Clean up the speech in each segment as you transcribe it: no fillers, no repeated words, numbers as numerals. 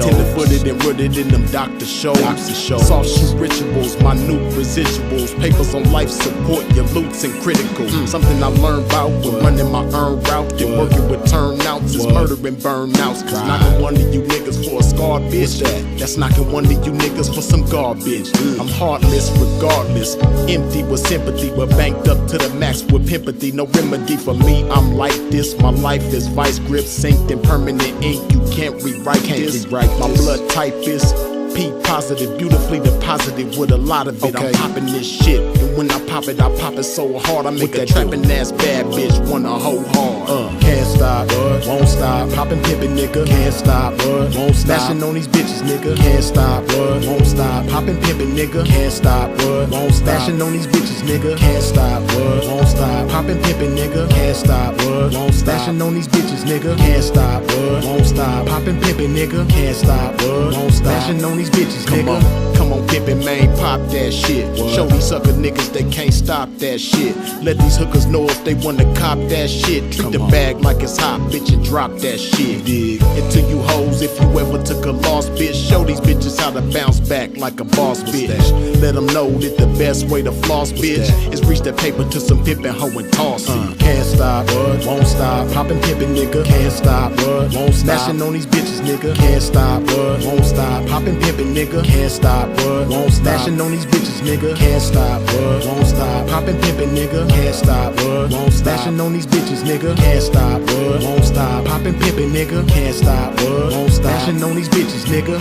Tender-footed and rooted in them doctor shows. Soft shoe rituals, minute residuals. Papers on life support, your loots and critical. Something I learned about when running my earned route and working with turnouts is murdering burnouts. Cause knocking one of you niggas for a scarred bitch, that's knocking one of you niggas for some garbage. I'm heartless regardless, empty with sympathy, but banked up to the max with empathy. No remedy for me, I'm like this. My life is vice grip, synced in permanent ink. You can't rewrite this. My blood type is P positive, beautifully deposited with a lot of it. I'm popping this shit, and when I pop it so hard I make a trapping ass bad bitch wanna hoe hard. Can't stop, won't stop, popping pimpin' nigga. Can't stop, won't stop, smashing on these bitches nigga. Can't stop, won't stop, popping pimpin' nigga. Can't stop, won't stop, smashing on these bitches nigga. Can't stop, won't stop, popping pimpin' nigga. Can't stop, won't stop, smashing on these bitches nigga. Can't stop, won't stop, popping pimpin' nigga. Can't stop, won't stop, smashing on these bitches nigga. Come on pimpin' man, pop that shit. Show these sucker niggas they can't stop that shit. Let these hookers know if they wanna cop that shit. Treat the bag like it's hot, bitch, and drop that shit. Dig. And to you hoes, if you ever took a loss, bitch, show these bitches how to bounce back like a boss, bitch. Let them know that the best way to floss, bitch, is reach that paper to some pimpin' hoe and toss it. Can't stop, won't stop, poppin' pimpin' nigga. Can't stop, won't stop, smashing on these bitches nigga. Can't stop, won't stop, poppin' pimpin' nigga. Can't stop, won't stop, smashing on these bitches nigga. Can't stop, won't stop, poppin' pimpin' nigga. Can't stop, won't stop, smashing on these bitches nigga. Can't stop, won't stop, poppin' pimpin' nigga. Can't stop, won't stop, smashing on these bitches nigga.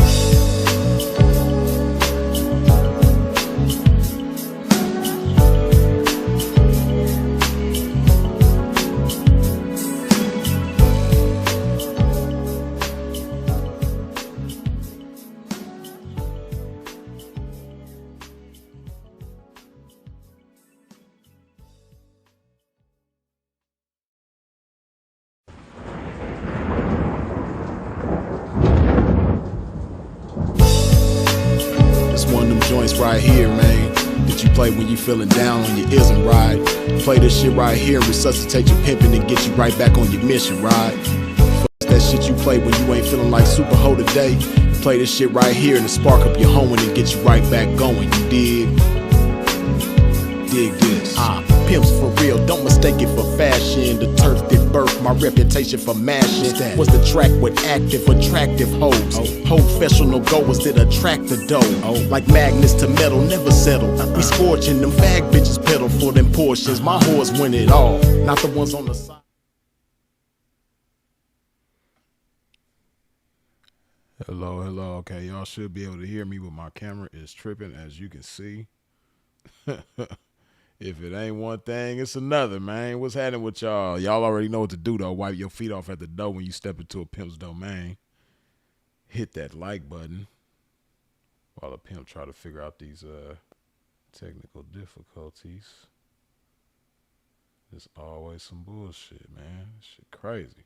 Right here, man, that you play when you feeling down on your ism ride. Play this shit right here and resuscitate your pimpin' and get you right back on your mission, right? That shit you play when you ain't feeling like super hoe today. Play this shit right here and spark up your hoeing and get you right back going, you dig? Dig this. Pimps for real, don't mistake it for fashion. The turf that birthed my reputation for mashing was the track with active, attractive hoes. Professional goers that attract the dough. Like magnets to metal, never settle. We scorching them fag bitches pedal for them portions. My whores win it all, not the ones on the side. Hello, hello. Okay, y'all should be able to hear me, but my camera is tripping, as you can see. If it ain't one thing, it's another, man. What's happening with y'all? Y'all already know what to do, though. Wipe your feet off at the door when you step into a pimp's domain. Hit that like button while a pimp try to figure out these technical difficulties. There's always some bullshit, man. Shit crazy.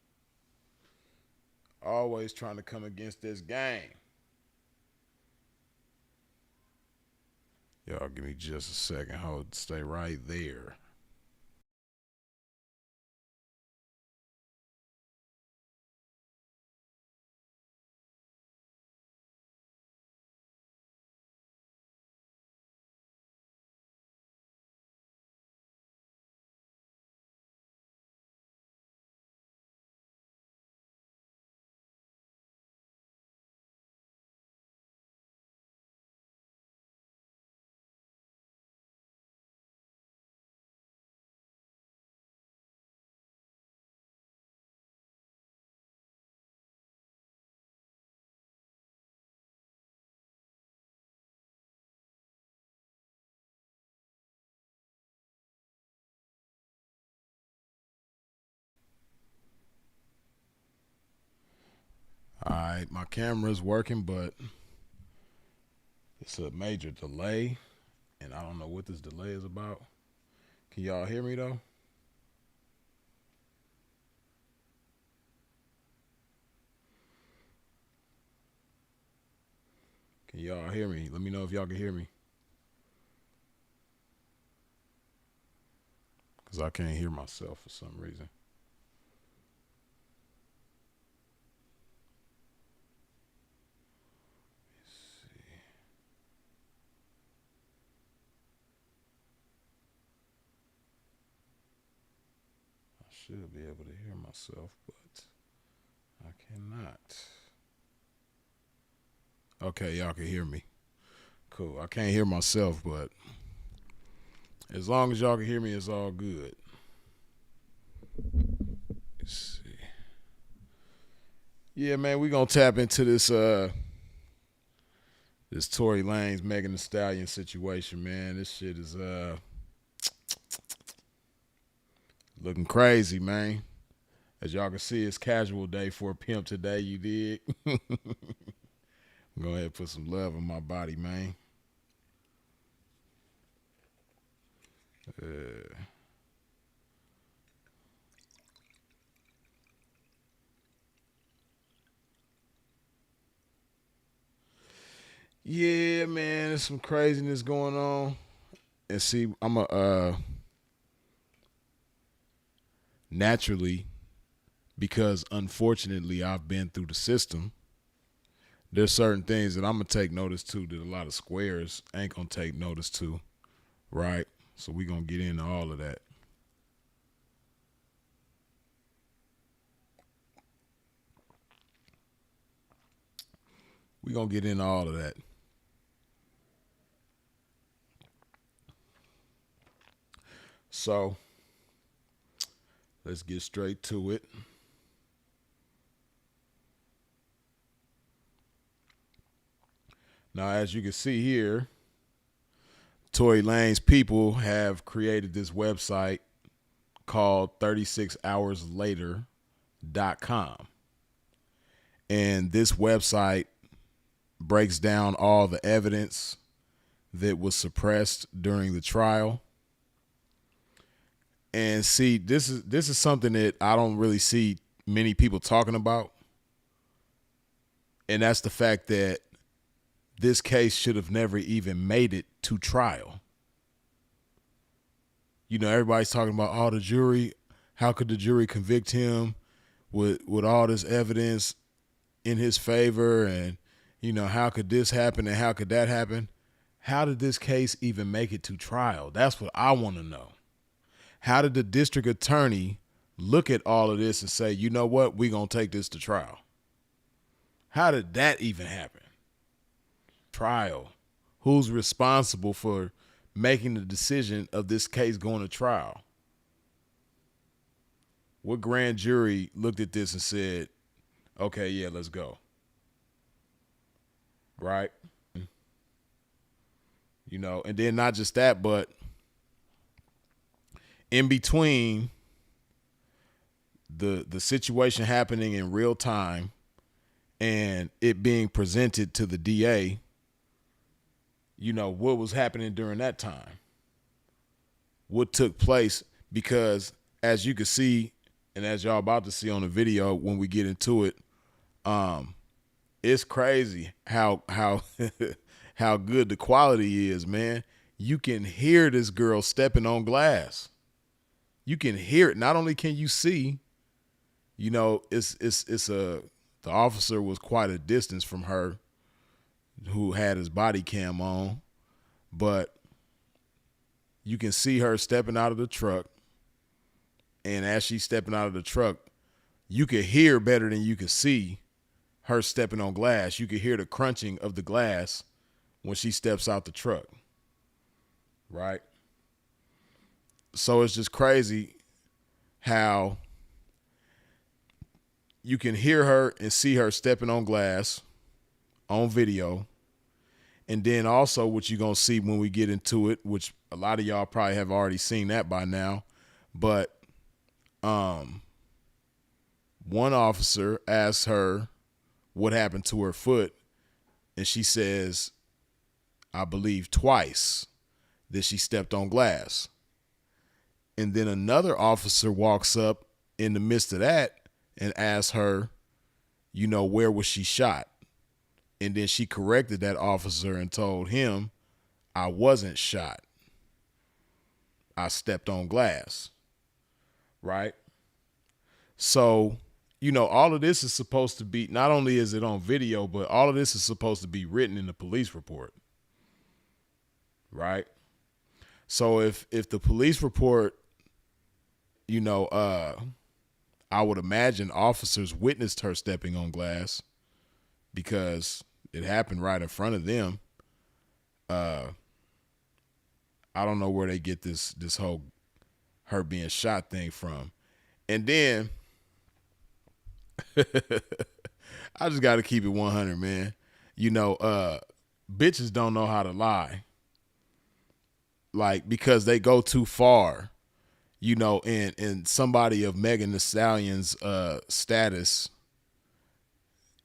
Always trying to come against this game. Y'all give me just a second. Hold, stay right there. Alright, my camera's working, but it's a major delay, and I don't know what this delay is about. Can y'all hear me, though? Can y'all hear me? Let me know if y'all can hear me. Because I can't hear myself for some reason. should be able to hear myself, but I cannot. Okay, y'all can hear me. Cool. I can't hear myself, but as long as y'all can hear me, it's all good. Let's see. Yeah, man, we gonna tap into this this Tory Lanez, Megan Thee Stallion situation, man. This shit is looking crazy, man. As y'all can see, it's casual day for a pimp today, you dig? Go ahead and put some love in my body, man. Yeah, man, there's some craziness going on. And see, I'm naturally, because unfortunately I've been through the system, there's certain things that I'm going to take notice to that a lot of squares ain't going to take notice to, right? So we going to get into all of that. We going to get into all of that. So let's get straight to it. Now, as you can see here, Tory Lanez people have created this website called 36hourslater.com. And this website breaks down all the evidence that was suppressed during the trial. And see, this is something that I don't really see many people talking about. And that's the fact that this case should have never even made it to trial. You know, everybody's talking about, oh, the jury, how could the jury convict him with all this evidence in his favor? And, you know, how could this happen and how could that happen? How did this case even make it to trial? That's what I want to know. How did the district attorney look at all of this and say, you know what, we're going to take this to trial? How did that even happen? Trial. Who's responsible for making the decision of this case going to trial? What grand jury looked at this and said, okay, yeah, let's go? Right? You know, and then not just that, but in between the situation happening in real time and it being presented to the DA, you know, what was happening during that time? What took place? Because as you can see, and as y'all about to see on the video when we get into it, it's crazy how how good the quality is, man. You can hear this girl stepping on glass. You can hear it. Not only can you see, you know, the officer was quite a distance from her who had his body cam on, but you can see her stepping out of the truck. And as she's stepping out of the truck, you could hear better than you could see her stepping on glass. You could hear the crunching of the glass when she steps out the truck, right? So it's just crazy how you can hear her and see her stepping on glass on video. And then also what you're going to see when we get into it, which a lot of y'all probably have already seen that by now, but one officer asks her what happened to her foot, and she says, I believe twice, that she stepped on glass. And then another officer walks up in the midst of that and asks her, you know, where was she shot? And then she corrected that officer and told him, I wasn't shot. I stepped on glass. Right? So, you know, all of this is supposed to be, not only is it on video, but all of this is supposed to be written in the police report. Right? So if the police report, you know, I would imagine officers witnessed her stepping on glass because it happened right in front of them. I don't know where they get this whole her being shot thing from. And then I just got to keep it 100, man. You know, bitches don't know how to lie. Like, because they go too far, you know, and somebody of Megan Thee Stallion's status,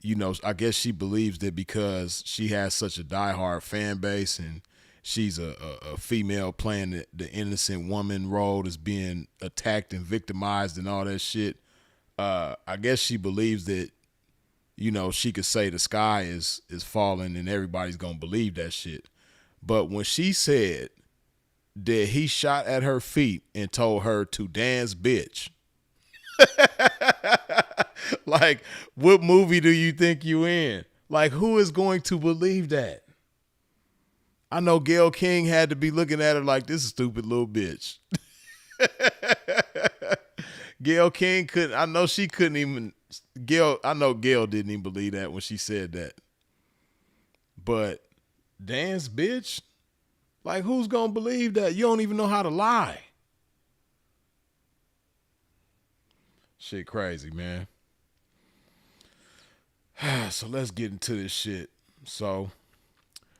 you know, I guess she believes that because she has such a diehard fan base and she's a female playing the innocent woman role that's being attacked and victimized and all that shit. I guess she believes that, you know, she could say the sky is falling and everybody's going to believe that shit. But when she said that he shot at her feet and told her to dance, bitch, like, what movie do you think you in? Like, who is going to believe that? I know Gayle King had to be looking at her like, this stupid little bitch. Gayle King couldn't, I know she couldn't even, I know Gayle didn't even believe that when she said that. But dance, bitch? Like, who's going to believe that? You don't even know how to lie. Shit crazy, man. So let's get into this shit. So,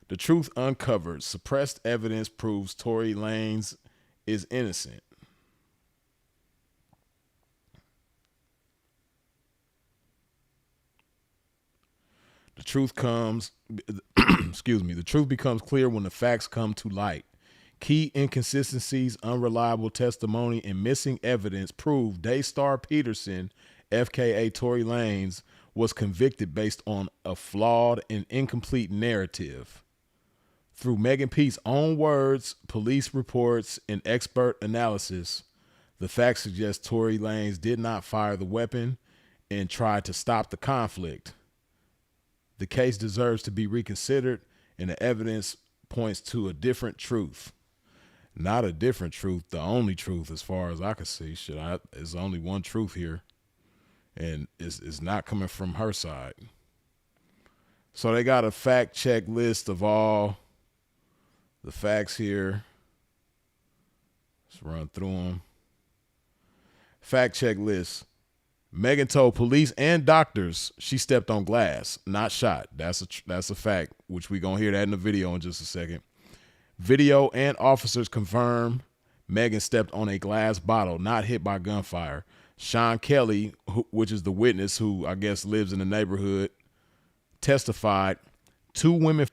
the truth uncovered. Suppressed evidence proves Tory Lanez is innocent. The truth comes, the truth becomes clear when the facts come to light. Key inconsistencies, unreliable testimony, and missing evidence prove Daystar Peterson, FKA Tory Lanez, was convicted based on a flawed and incomplete narrative. Through Megan P's own words, police reports, and expert analysis, the facts suggest Tory Lanez did not fire the weapon and tried to stop the conflict. The case deserves to be reconsidered, and the evidence points to a different truth. Not a different truth, the only truth as far as I can see. There's only one truth here, and it's not coming from her side. So they got a fact check list of all the facts here. Let's run through them. Fact check list. Megan told police and doctors she stepped on glass, not shot. That's a fact, which we're going to hear that in the video in just a second. Video and officers confirm Megan stepped on a glass bottle, not hit by gunfire. Sean Kelly, which is the witness who I guess lives in the neighborhood, testified. 2 women,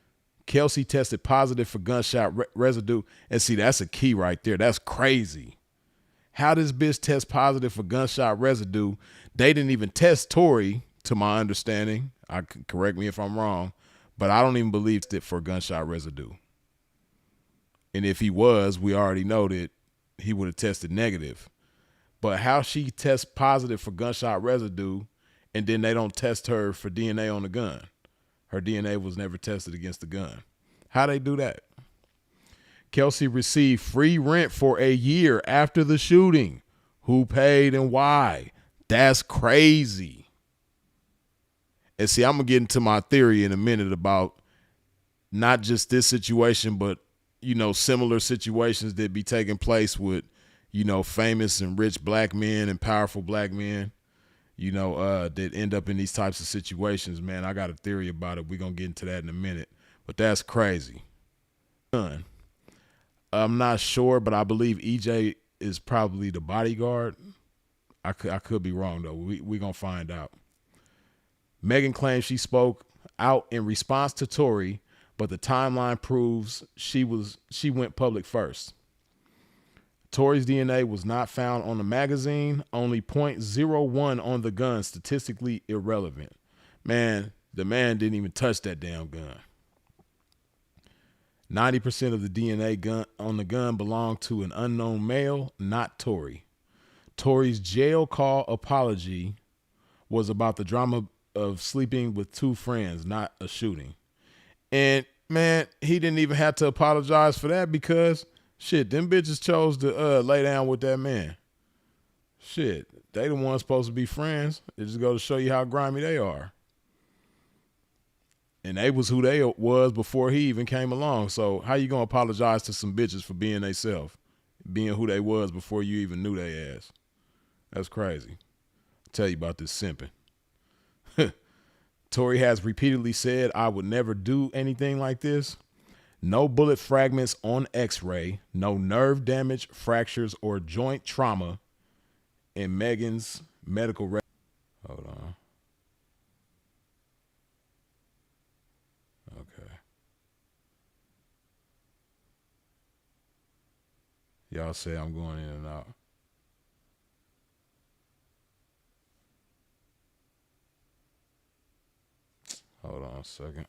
Kelsey tested positive for gunshot residue. And see, that's a key right there. That's crazy. How this bitch test positive for gunshot residue? They didn't even test Tory, to my understanding. Correct me if I'm wrong, but I don't even believe it for gunshot residue. And if he was, we already know that he would have tested negative. But how she tests positive for gunshot residue and then they don't test her for DNA on the gun? Her DNA was never tested against the gun. How they do that? Kelsey received free rent for a year after the shooting. Who paid and why? That's crazy. And see, I'm going to get into my theory in a minute about not just this situation, but, you know, similar situations that be taking place with, you know, famous and rich black men and powerful black men, you know, that end up in these types of situations, man. I got a theory about it. We're going to get into that in a minute. But that's crazy. I'm not sure, but I believe EJ is probably the bodyguard. I could be wrong, though. We going to find out. Megan claims she spoke out in response to Tory, but the timeline proves she went public first. Tory's DNA was not found on the magazine, only .01 on the gun, statistically irrelevant. Man, the man didn't even touch that damn gun. 90% of the DNA on the gun belonged to an unknown male, not Tory. Tory's jail call apology was about the drama of sleeping with 2 friends, not a shooting. And, man, he didn't even have to apologize for that because, shit, them bitches chose to lay down with that man. Shit, they the ones supposed to be friends. It just go to show you how grimy they are. And they was who they was before he even came along. So how you gonna apologize to some bitches for being they self, being who they was before you even knew they ass? That's crazy. I'll tell you about this simping. Tory has repeatedly said, I would never do anything like this. No bullet fragments on x-ray, no nerve damage, fractures, or joint trauma in Megan's medical record. Hold on. Okay. Y'all say I'm going in and out. Hold on a second.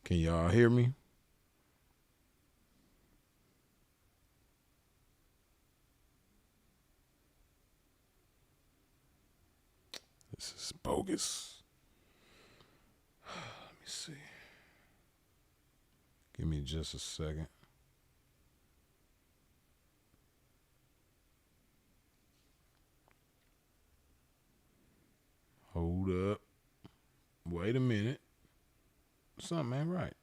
Can y'all hear me? This is bogus. Let me see. Give me just a second. Hold up. Wait a minute. Something ain't right.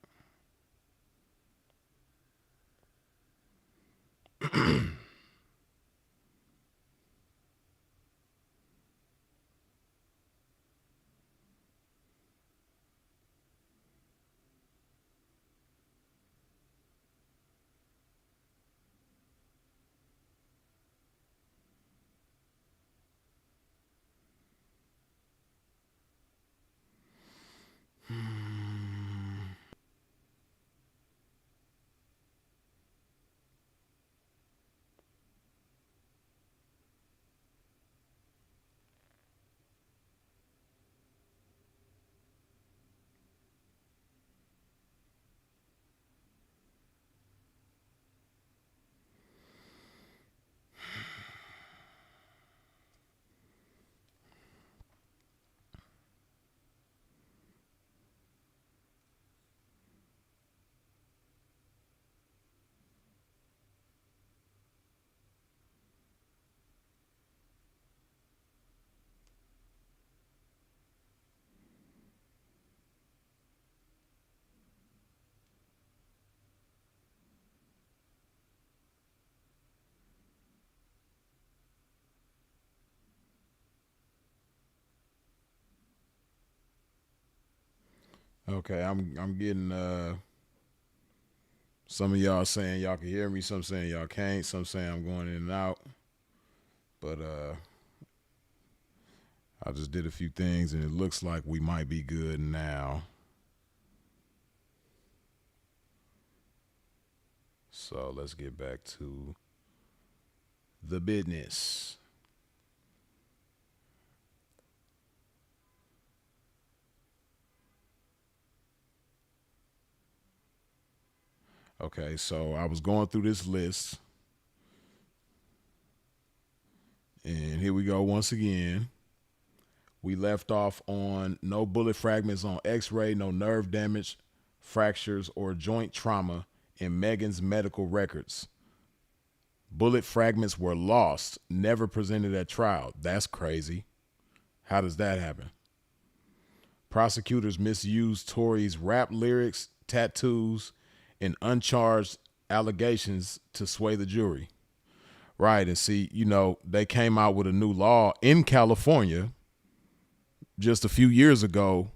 Okay, I'm getting some of y'all saying y'all can hear me, some saying y'all can't, some saying I'm going in and out. But I just did a few things and it looks like we might be good now. So let's get back to the business. Okay, so I was going through this list. And here we go once again. We left off on no bullet fragments on x-ray, no nerve damage, fractures, or joint trauma in Megan's medical records. Bullet fragments were lost, never presented at trial. That's crazy. How does that happen? Prosecutors misused Tory's rap lyrics, tattoos, and uncharged allegations to sway the jury. Right, and see, you know, they came out with a new law in California just a few years ago,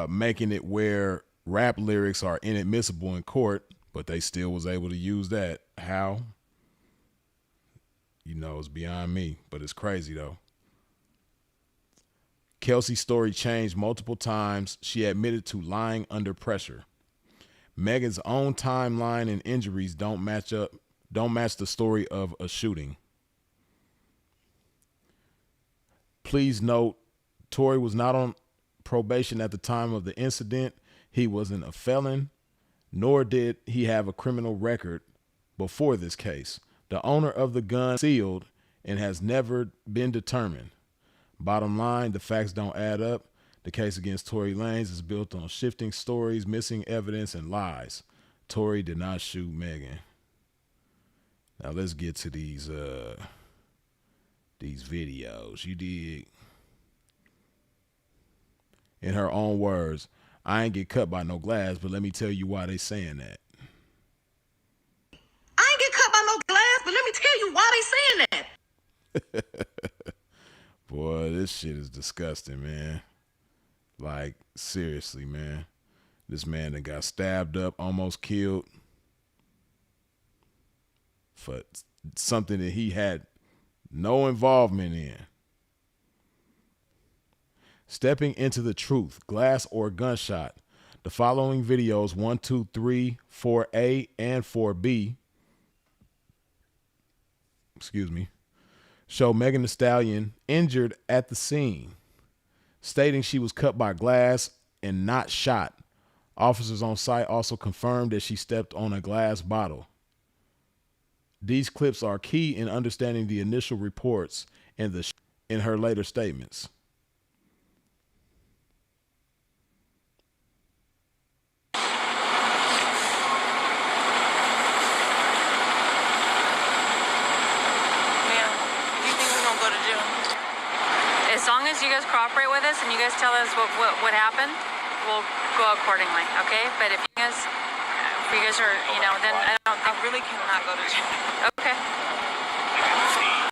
making it where rap lyrics are inadmissible in court, but they still was able to use that. How? You know, it's beyond me, but it's crazy though. Kelsey's story changed multiple times. She admitted to lying under pressure. Megan's own timeline and injuries don't match the story of a shooting. Please note, Tory was not on probation at the time of the incident. He wasn't a felon, nor did he have a criminal record before this case. The owner of the gun sealed and has never been determined. Bottom line, the facts don't add up. The case against Tory Lanez is built on shifting stories, missing evidence, and lies. Tory did not shoot Megan. Now let's get to these videos. You dig? In her own words, I ain't get cut by no glass, but let me tell you why they saying that. I ain't get cut by no glass, but let me tell you why they saying that. Boy, this shit is disgusting, man. Like, seriously, man. This man that got stabbed up, almost killed for something that he had no involvement in. Stepping into the truth, glass or gunshot. The following videos, 1, 2, 3, 4A, and 4B, show Megan Thee Stallion injured at the scene, stating she was cut by glass and not shot. Officers on site also confirmed that she stepped on a glass bottle. These clips are key in understanding the initial reports and in her later statements. As long as you guys cooperate with us and you guys tell us what happened, we'll go accordingly, okay? But if you guys are, then I really cannot go to jail. Okay.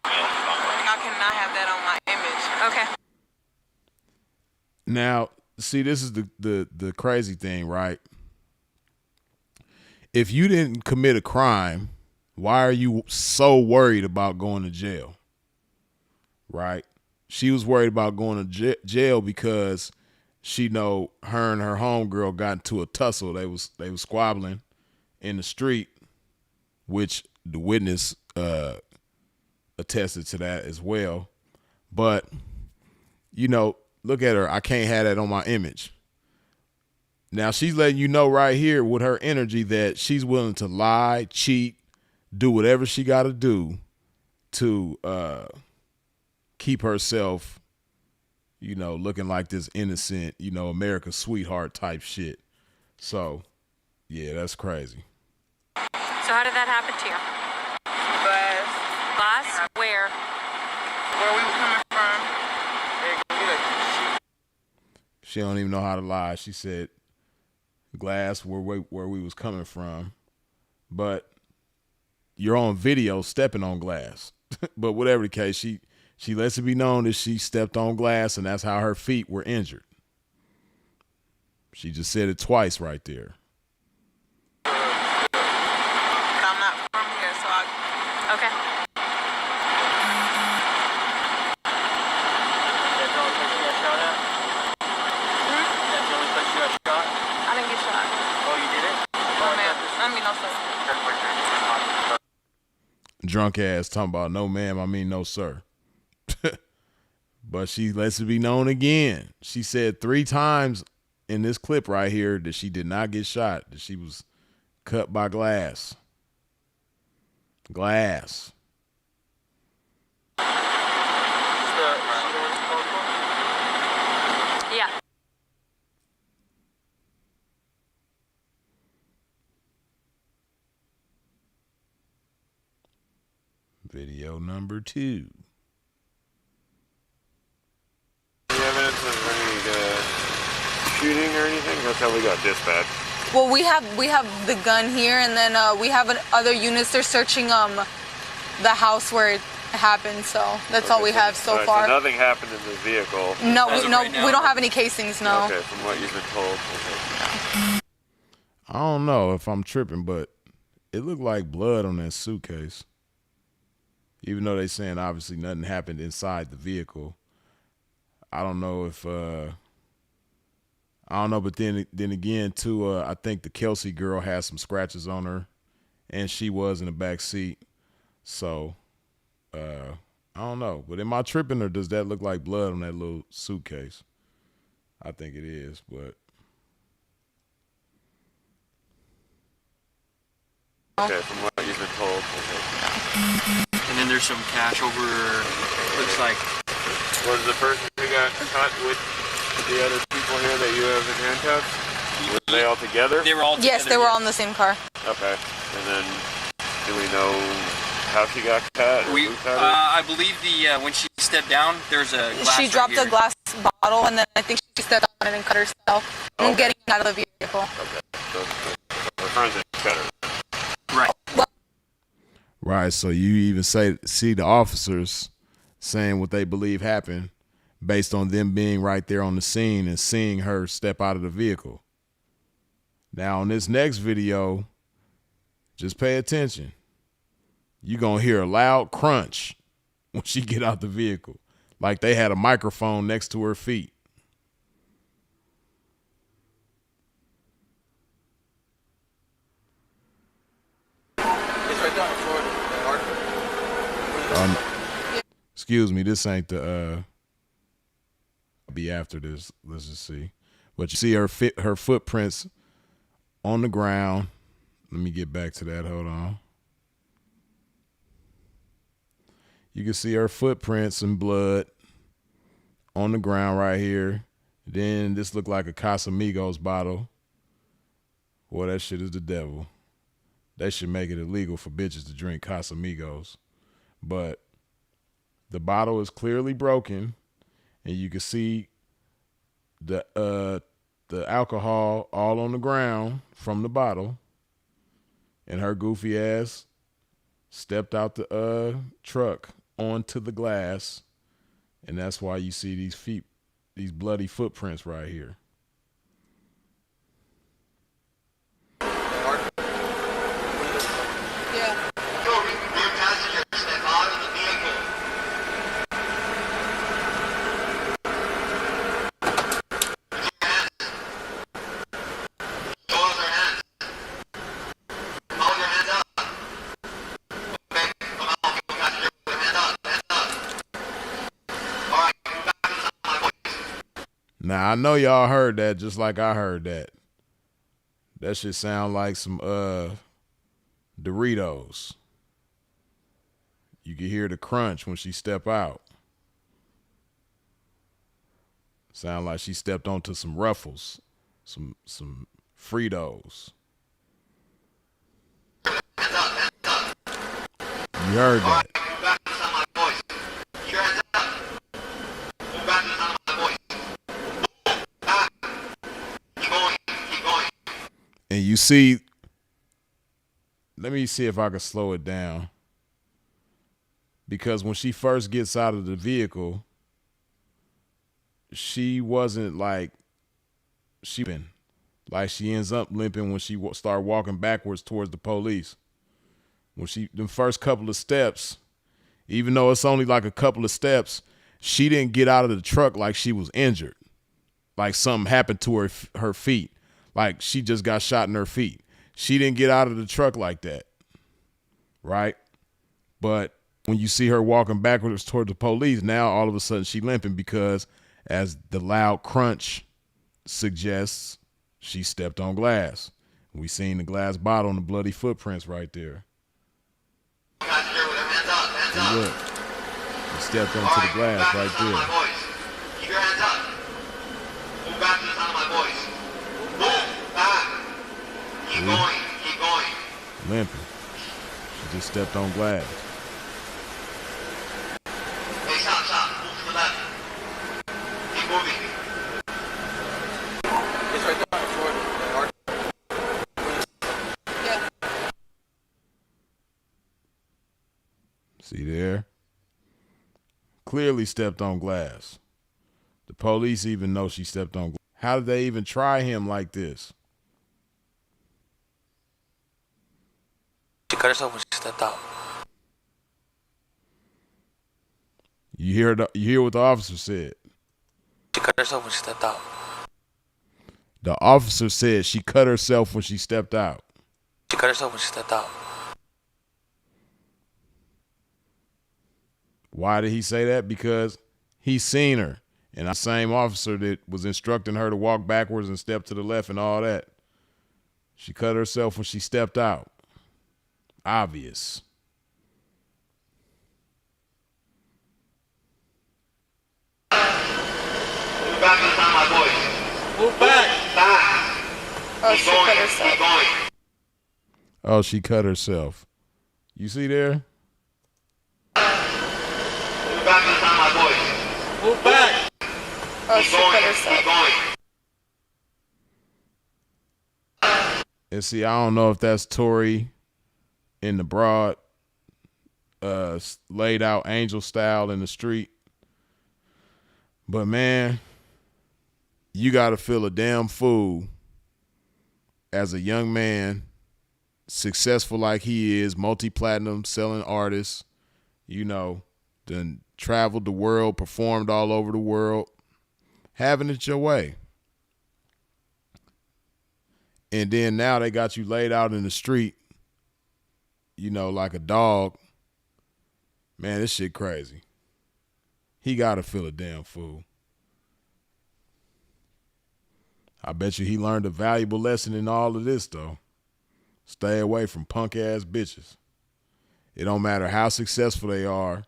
I cannot have that on my image. Okay. Now, see, this is the crazy thing, right? If you didn't commit a crime, why are you so worried about going to jail? Right? She was worried about going to jail because she know her and her homegirl got into a tussle. They was squabbling in the street, which the witness attested to that as well. But, look at her. I can't have that on my image. Now she's letting you know right here with her energy that she's willing to lie, cheat, do whatever she got to do to keep herself, looking like this innocent, America's sweetheart type shit. So, yeah, that's crazy. So how did that happen to you? Glass? Where? Where we were coming from. She don't even know how to lie. She said glass where we was coming from. But you're on video stepping on glass. But whatever the case, she lets it be known that she stepped on glass, and that's how her feet were injured. She just said it twice right there. But I'm not from here, so Okay. That's the only place you got shot at? That's the only place you got shot? I didn't get shot. Oh, you didn't? No, ma'am. No, sir. Drunk ass talking about no ma'am, I mean no sir. But she lets it be known again. She said 3 times in this clip right here that she did not get shot, that she was cut by glass. Glass. Yeah. Video number 2. Any evidence of any shooting or anything? That's how we got dispatched. Well, we have the gun here, and then we have other units. They're searching the house where it happened. So that's all we have so far. So nothing happened in the vehicle. No, we don't have any casings. No. Okay, from what you've been told. Okay. I don't know if I'm tripping, but it looked like blood on that suitcase. Even though they saying obviously nothing happened inside the vehicle. I don't know if but then again too, I think the Kelsey girl has some scratches on her, and she was in the back seat. So I don't know. But am I tripping, or does that look like blood on that little suitcase? I think it is, but okay, from what you've been told. Okay. Can then there's some cash over, looks like. Was the person who got caught with the other people here that you have in handcuffs? Were they all together? They were all together. Yes, they were all in the same car. Okay. And then, do we know how she got cut? I believe when she stepped down, there's a glass. She dropped a glass bottle, and then I think she stepped on it and cut herself. And getting out of the vehicle. Okay. So her friends cut her. Right. Right. So you even see the officers saying what they believe happened based on them being right there on the scene and seeing her step out of the vehicle. Now, on this next video, just pay attention. You're going to hear a loud crunch when she get out the vehicle, like they had a microphone next to her feet. It's right down in Florida. Excuse me, this ain't the be after this. Let's just see. But you see her footprints on the ground. Let me get back to that. Hold on. You can see her footprints and blood on the ground right here. Then this looked like a Casamigos bottle. Boy, that shit is the devil. They should make it illegal for bitches to drink Casamigos. But the bottle is clearly broken, and you can see the alcohol all on the ground from the bottle. And her goofy ass stepped out the truck onto the glass, and that's why you see these bloody footprints right here. Yeah. Tory, rear passenger, step out of the vehicle. Show us your hands. Hold your hands up. Okay, come on, rear passenger, put your hands up, hands up. All right, move back to the sound of my voice. Now, I know y'all heard that just like I heard that. That shit sound like some Doritos. You can hear the crunch when she step out. Sound like she stepped onto some Ruffles, some Fritos. Hands up, hands up. You heard that. Move back to the sound of my voice. Keep your hands up. Move back to the sound of my voice. Move back. Keep going, keep going. And you see, let me see if I can slow it down. Because when she first gets out of the vehicle, she wasn't like she ends up limping when she start walking backwards towards the police. When the first couple of steps, even though it's only like a couple of steps, she didn't get out of the truck like she was injured, like something happened to her feet, like she just got shot in her feet. She didn't get out of the truck like that, right? But when you see her walking backwards toward the police, now all of a sudden she limping because, as the loud crunch suggests, she stepped on glass. We seen the glass bottle and the bloody footprints right there. Passenger with your hands up, hands And up. look, she stepped onto the glass right there. Keep your hands up. Move back to the sound of my voice. Move back. Keep going, keep going. Limping. She just stepped on glass. Hey, stop. Move to the left. Keep moving. It's right down in Florida. Yeah. See there? Clearly stepped on glass. The police even know she stepped on glass. How did they even try him like this? She cut herself when she stepped out. You hear what the officer said. She cut herself when she stepped out. The officer said she cut herself when she stepped out. She cut herself when she stepped out. Why did he say that? Because he seen her. And the same officer that was instructing her to walk backwards and step to the left and all that. She cut herself when she stepped out. Obvious. back to the sound of my voice. Move back. Back. Oh, Keep she going. cut herself. Keep going. Oh, she cut herself. You see there? Move back to the sound of my voice. Move back. Oh, Keep she going. cut herself. Keep going. And see, I don't know if that's Tory in the broad, laid out angel style in the street. But man, you got to feel a damn fool as a young man, successful like he is, multi-platinum selling artist, you know, then traveled the world, performed all over the world, having it your way. And then now they got you laid out in the street, you know, like a dog. Man, this shit crazy. He got to feel a damn fool. I bet you he learned a valuable lesson in all of this, though. Stay away from punk-ass bitches. It don't matter how successful they are.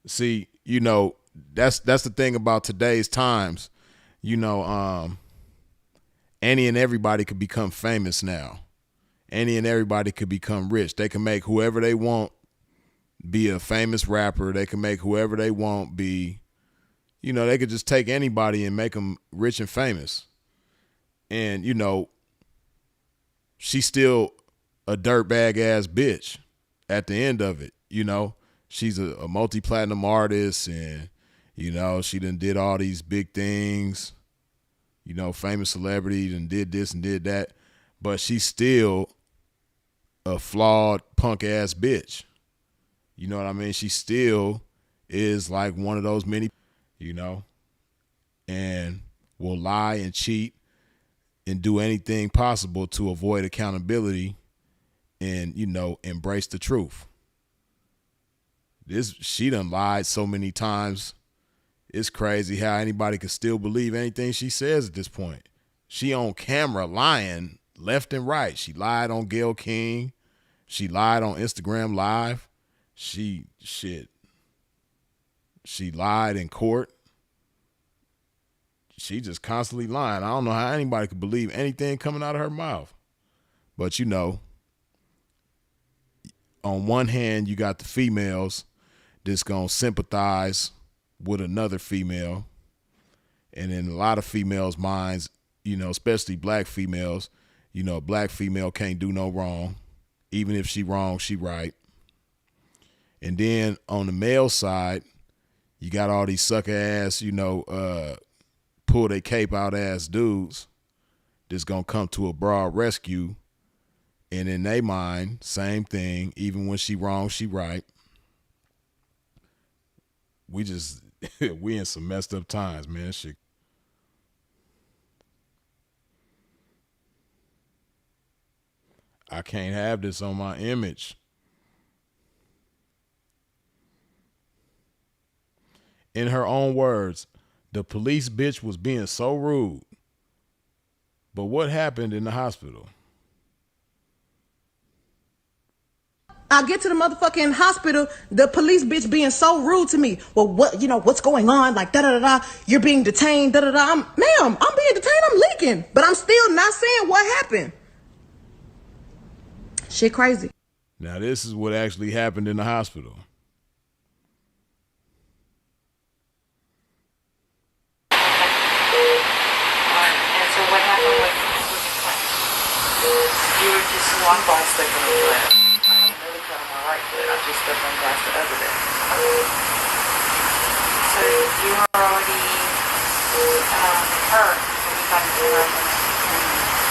See, you know, that's the thing about today's times. You know, any and everybody could become famous now. Any and everybody could become rich. They can make whoever they want be a famous rapper. They can make whoever they want be, you know, they could just take anybody and make them rich and famous. And, you know, she's still a dirtbag ass bitch at the end of it. You know, she's a multi-platinum artist and, you know, she done did all these big things, you know, famous celebrities and did this and did that. But she's still a flawed punk ass bitch. You know what I mean? She still is like one of those many, you know, and will lie and cheat and do anything possible to avoid accountability and, you know, embrace the truth. She done lied so many times. It's crazy how anybody can still believe anything she says at this point. She on camera lying left and right. She lied on Gayle King. She lied on Instagram Live. She lied in court. She just constantly lying. I don't know how anybody could believe anything coming out of her mouth. But, you know, on one hand, you got the females that's going to sympathize with another female. And in a lot of females' minds, you know, especially black females, you know, a black female can't do no wrong. Even if she wrong, she right. And then on the male side, you got all these sucker ass, you know, pull their cape out ass dudes that's going to come to a broad rescue. And in their mind, same thing. Even when she wrong, she right. We in some messed up times, man. Shit. I can't have this on my image. In her own words, the police bitch was being so rude. But what happened in the hospital? I get to the motherfucking hospital, the police bitch being so rude to me. Well, what, you know, what's going on? Like, da-da-da-da, you're being detained, da-da-da. Ma'am, I'm being detained, I'm leaking. But I'm still not saying what happened. Shit crazy. Now, this is what actually happened in the hospital. And so what happened with your plan? You were just one ball stick on the left. I haven't really cut on my right foot. I just stepped on past the other bit. So you were already hurt when you got into the room.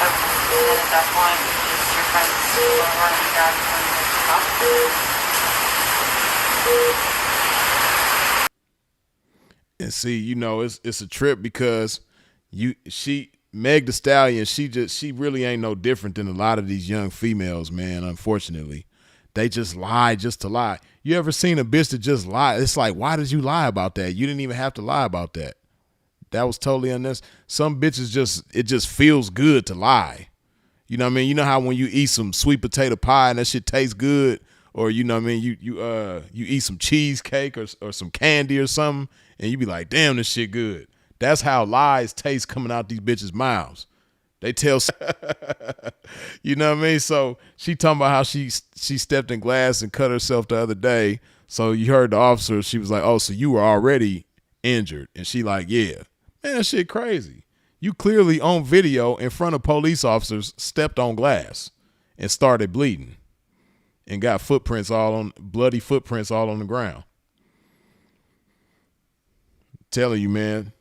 And then at that point, your friends were running down and you to the hospital. And see, you know, it's a trip because Meg Thee Stallion, she really ain't no different than a lot of these young females, man, unfortunately. They just lie just to lie. You ever seen a bitch that just lie? It's like, why did you lie about that? You didn't even have to lie about that. That was totally unnecessary. Some bitches it just feels good to lie. You know what I mean? You know how when you eat some sweet potato pie and that shit tastes good, or you know what I mean, you eat some cheesecake or some candy or something, and you be like, damn, this shit good. That's how lies taste coming out these bitches' mouths. They tell, you know what I mean? So she talking about how she stepped in glass and cut herself the other day. So you heard the officer, she was like, oh, so you were already injured. And she like, yeah. Man, that shit crazy. You clearly on video in front of police officers stepped on glass and started bleeding and got bloody footprints all on the ground. Telling you, man,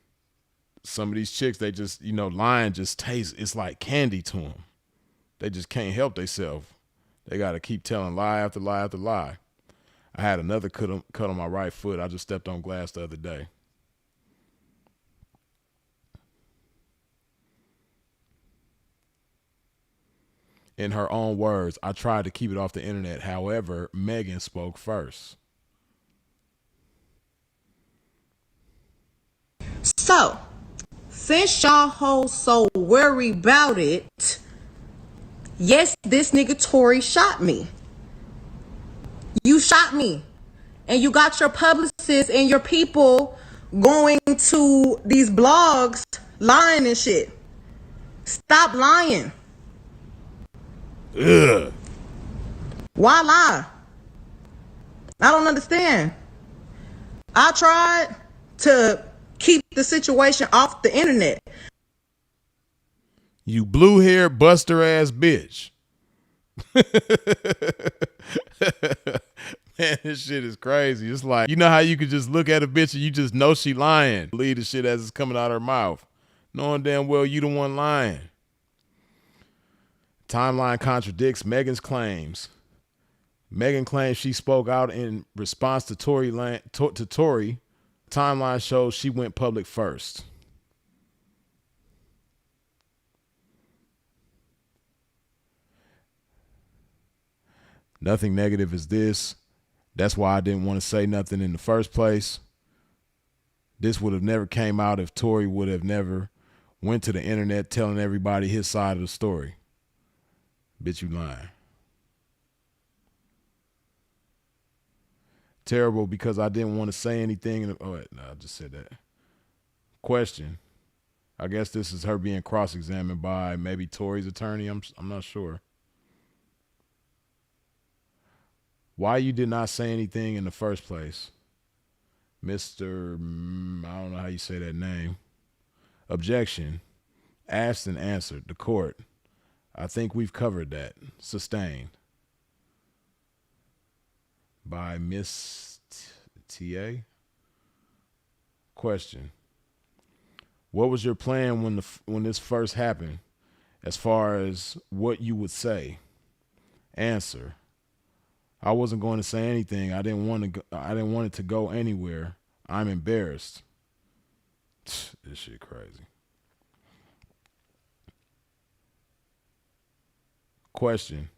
some of these chicks, they just, lying just tastes, it's like candy to them. They just can't help themselves. They got to keep telling lie after lie after lie. I had another cut on my right foot. I just stepped on glass the other day. In her own words, I tried to keep it off the internet. However, Megan spoke first. So, since y'all hoes so worried about it, yes, this nigga Tory shot me. You shot me. And you got your publicists and your people going to these blogs lying and shit. Stop lying. Ugh. Why lie? I don't understand. I tried to keep the situation off the internet. You blue-haired buster ass bitch. Man, this shit is crazy. It's like, you know how you could just look at a bitch and you just know she lying. Believe the shit as it's coming out of her mouth. Knowing damn well you the one lying. Timeline contradicts Megan's claims. Megan claims she spoke out in response to Tory. Timeline shows she went public first. Nothing negative is this. That's why I didn't want to say nothing in the first place. This would have never came out if Tory would have never went to the internet telling everybody his side of the story. Bitch, you lying. Terrible because I didn't want to say anything. No, I just said that. Question. I guess this is her being cross-examined by maybe Tory's attorney. I'm not sure. Why you did not say anything in the first place? Mr. I don't know how you say that name. Objection. Asked and answered. The court. I think we've covered that. Sustained. By Miss T.A. Question. What was your plan when this first happened as far as what you would say? Answer. I wasn't going to say anything. I didn't want it to go anywhere. I'm embarrassed. This shit crazy. Question.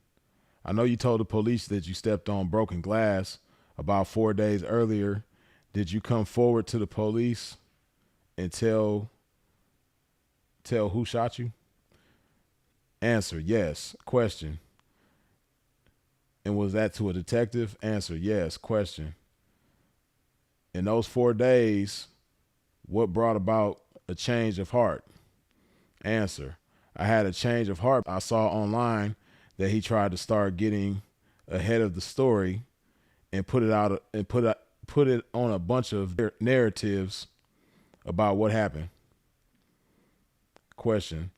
I know you told the police that you stepped on broken glass about 4 days earlier. Did you come forward to the police and tell who shot you? Answer. Yes. Question. And was that to a detective? Answer. Yes. Question. In those 4 days, what brought about a change of heart? Answer. I had a change of heart. I saw online that he tried to start getting ahead of the story and put it on a bunch of narratives about what happened. Question.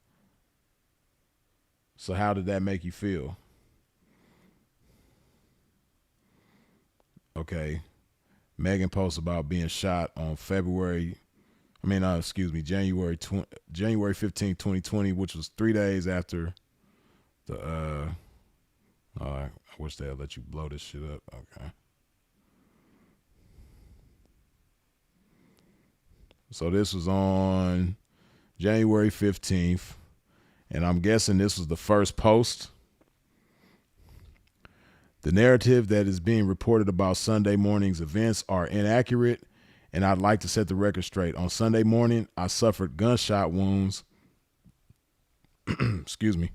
So how did that make you feel? Okay. Megan posts about being shot on January 15, 2020, which was 3 days after the I wish they'd let you blow this shit up. Okay. So this was on January 15th, and I'm guessing this was the first post. The narrative that is being reported about Sunday morning's events are inaccurate, and I'd like to set the record straight. On Sunday morning, I suffered gunshot wounds, excuse me,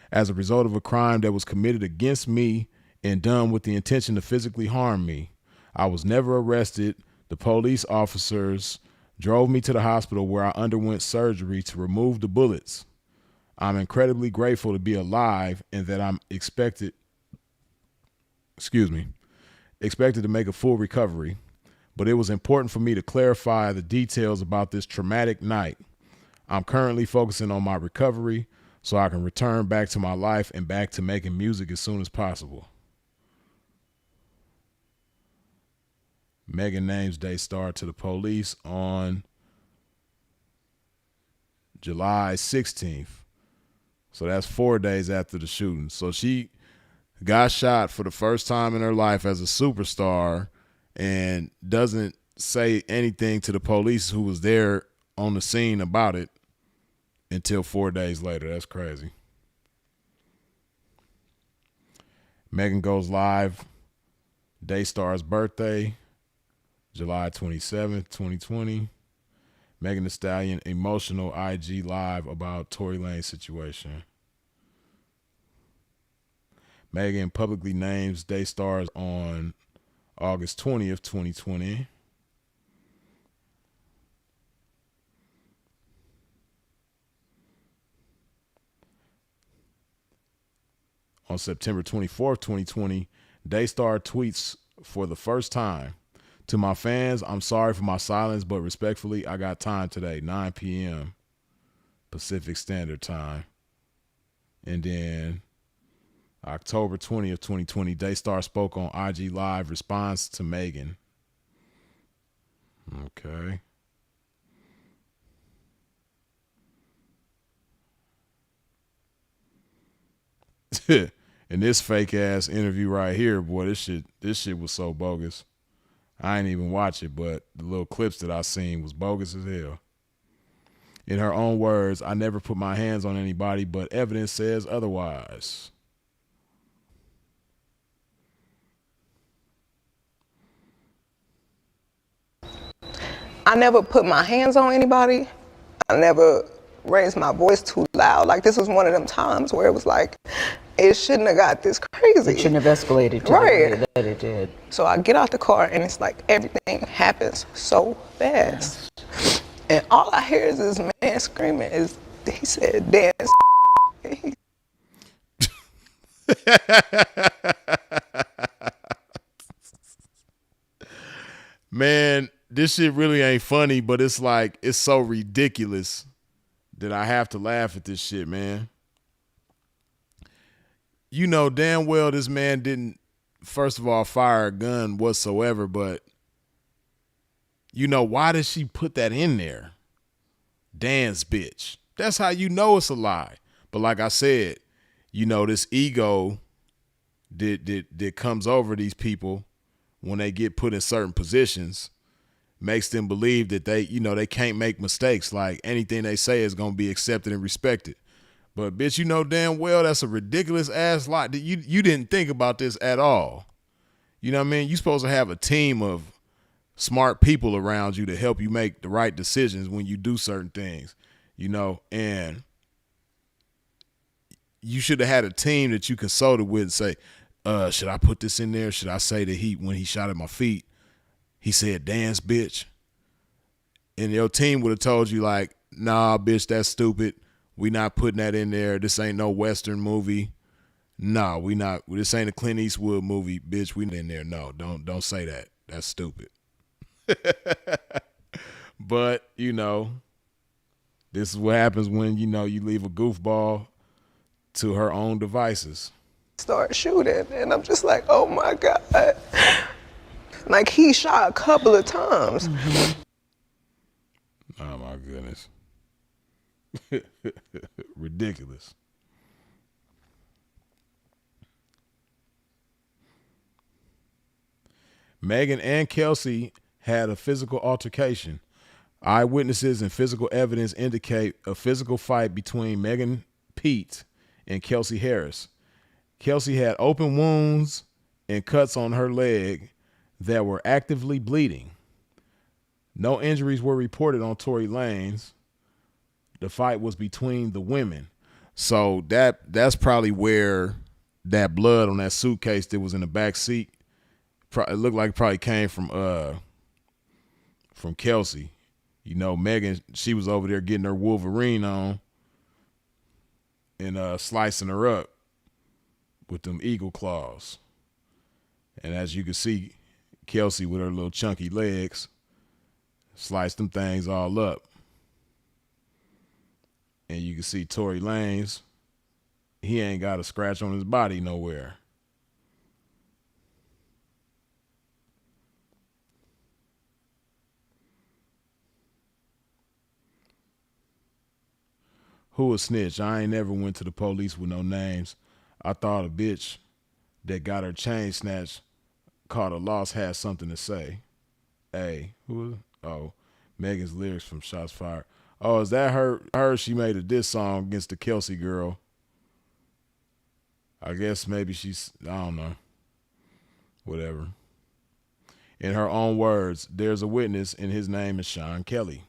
as a result of a crime that was committed against me and done with the intention to physically harm me. I was never arrested. The police officers drove me to the hospital where I underwent surgery to remove the bullets. I'm incredibly grateful to be alive and that I'm expected to make a full recovery. But it was important for me to clarify the details about this traumatic night. I'm currently focusing on my recovery so I can return back to my life and back to making music as soon as possible. Megan names Daystar to the police on July 16th. So that's 4 days after the shooting. So she got shot for the first time in her life as a superstar and doesn't say anything to the police who was there on the scene about it until 4 days later. That's crazy. Megan goes live. Daystar's birthday, July 27th, 2020. Megan Thee Stallion emotional IG live about Tory Lanez situation. Megan publicly names Daystar on August 20th, 2020. On September 24th, 2020, Daystar tweets for the first time, "To my fans, I'm sorry for my silence, but respectfully, I got time today, 9 p.m. Pacific Standard Time." And then October 20th, 2020, Daystar spoke on IG Live response to Megan. Okay. And this fake ass interview right here, boy, this shit was so bogus. I ain't even watch it, but the little clips that I seen was bogus as hell. In her own words, "I never put my hands on anybody, but evidence says otherwise." I never put my hands on anybody. I never raised my voice too loud. Like, this was one of them times where it was like, it shouldn't have got this crazy. It shouldn't have escalated to right. the way that it did. So I get out the car and it's like everything happens so fast. Yes. And all I hear is this man screaming. He said, "Dance." Man, this shit really ain't funny, but it's like, it's so ridiculous that I have to laugh at this shit, man. You know damn well this man didn't, first of all, fire a gun whatsoever, but you know, why did she put that in there? Dance, bitch. That's how you know it's a lie. But like I said, you know, this ego that comes over these people when they get put in certain positions makes them believe that they can't make mistakes. Like anything they say is going to be accepted and respected. But bitch, you know damn well that's a ridiculous ass lie. You didn't think about this at all. You know what I mean? You're supposed to have a team of smart people around you to help you make the right decisions when you do certain things, you know, and you should have had a team that you consulted with and say, should I put this in there? Should I say that when he shot at my feet, he said, "Dance, bitch"? And your team would have told you like, "Nah, bitch, that's stupid. We not putting that in there. This ain't no Western movie. No, we not. This ain't a Clint Eastwood movie, bitch. We in there. No, don't say that. That's stupid." But, you know, this is what happens when, you know, you leave a goofball to her own devices. Start shooting, and I'm just like, oh my God. Like, he shot a couple of times. Mm-hmm. Oh my goodness. Ridiculous. Megan and Kelsey had a physical altercation. Eyewitnesses and physical evidence indicate a physical fight between Megan Pete and Kelsey Harris. Kelsey had open wounds and cuts on her leg that were actively bleeding. No injuries were reported on Tory Lanez. The fight was between the women. So that's probably where that blood on that suitcase that was in the back seat, it looked like it probably came from Kelsey. You know, Megan, she was over there getting her Wolverine on and slicing her up with them eagle claws. And as you can see, Kelsey with her little chunky legs sliced them things all up. And you can see Tory Lanez, he ain't got a scratch on his body nowhere. Who a snitch? I ain't never went to the police with no names. I thought a bitch that got her chain snatched, caught a loss, had something to say. Hey, who? Oh, Megan's lyrics from Shots Fired. Oh, is that her? She made a diss song against the Kelsey girl. I guess maybe she's, I don't know. Whatever. In her own words, there's a witness and his name is Sean Kelly.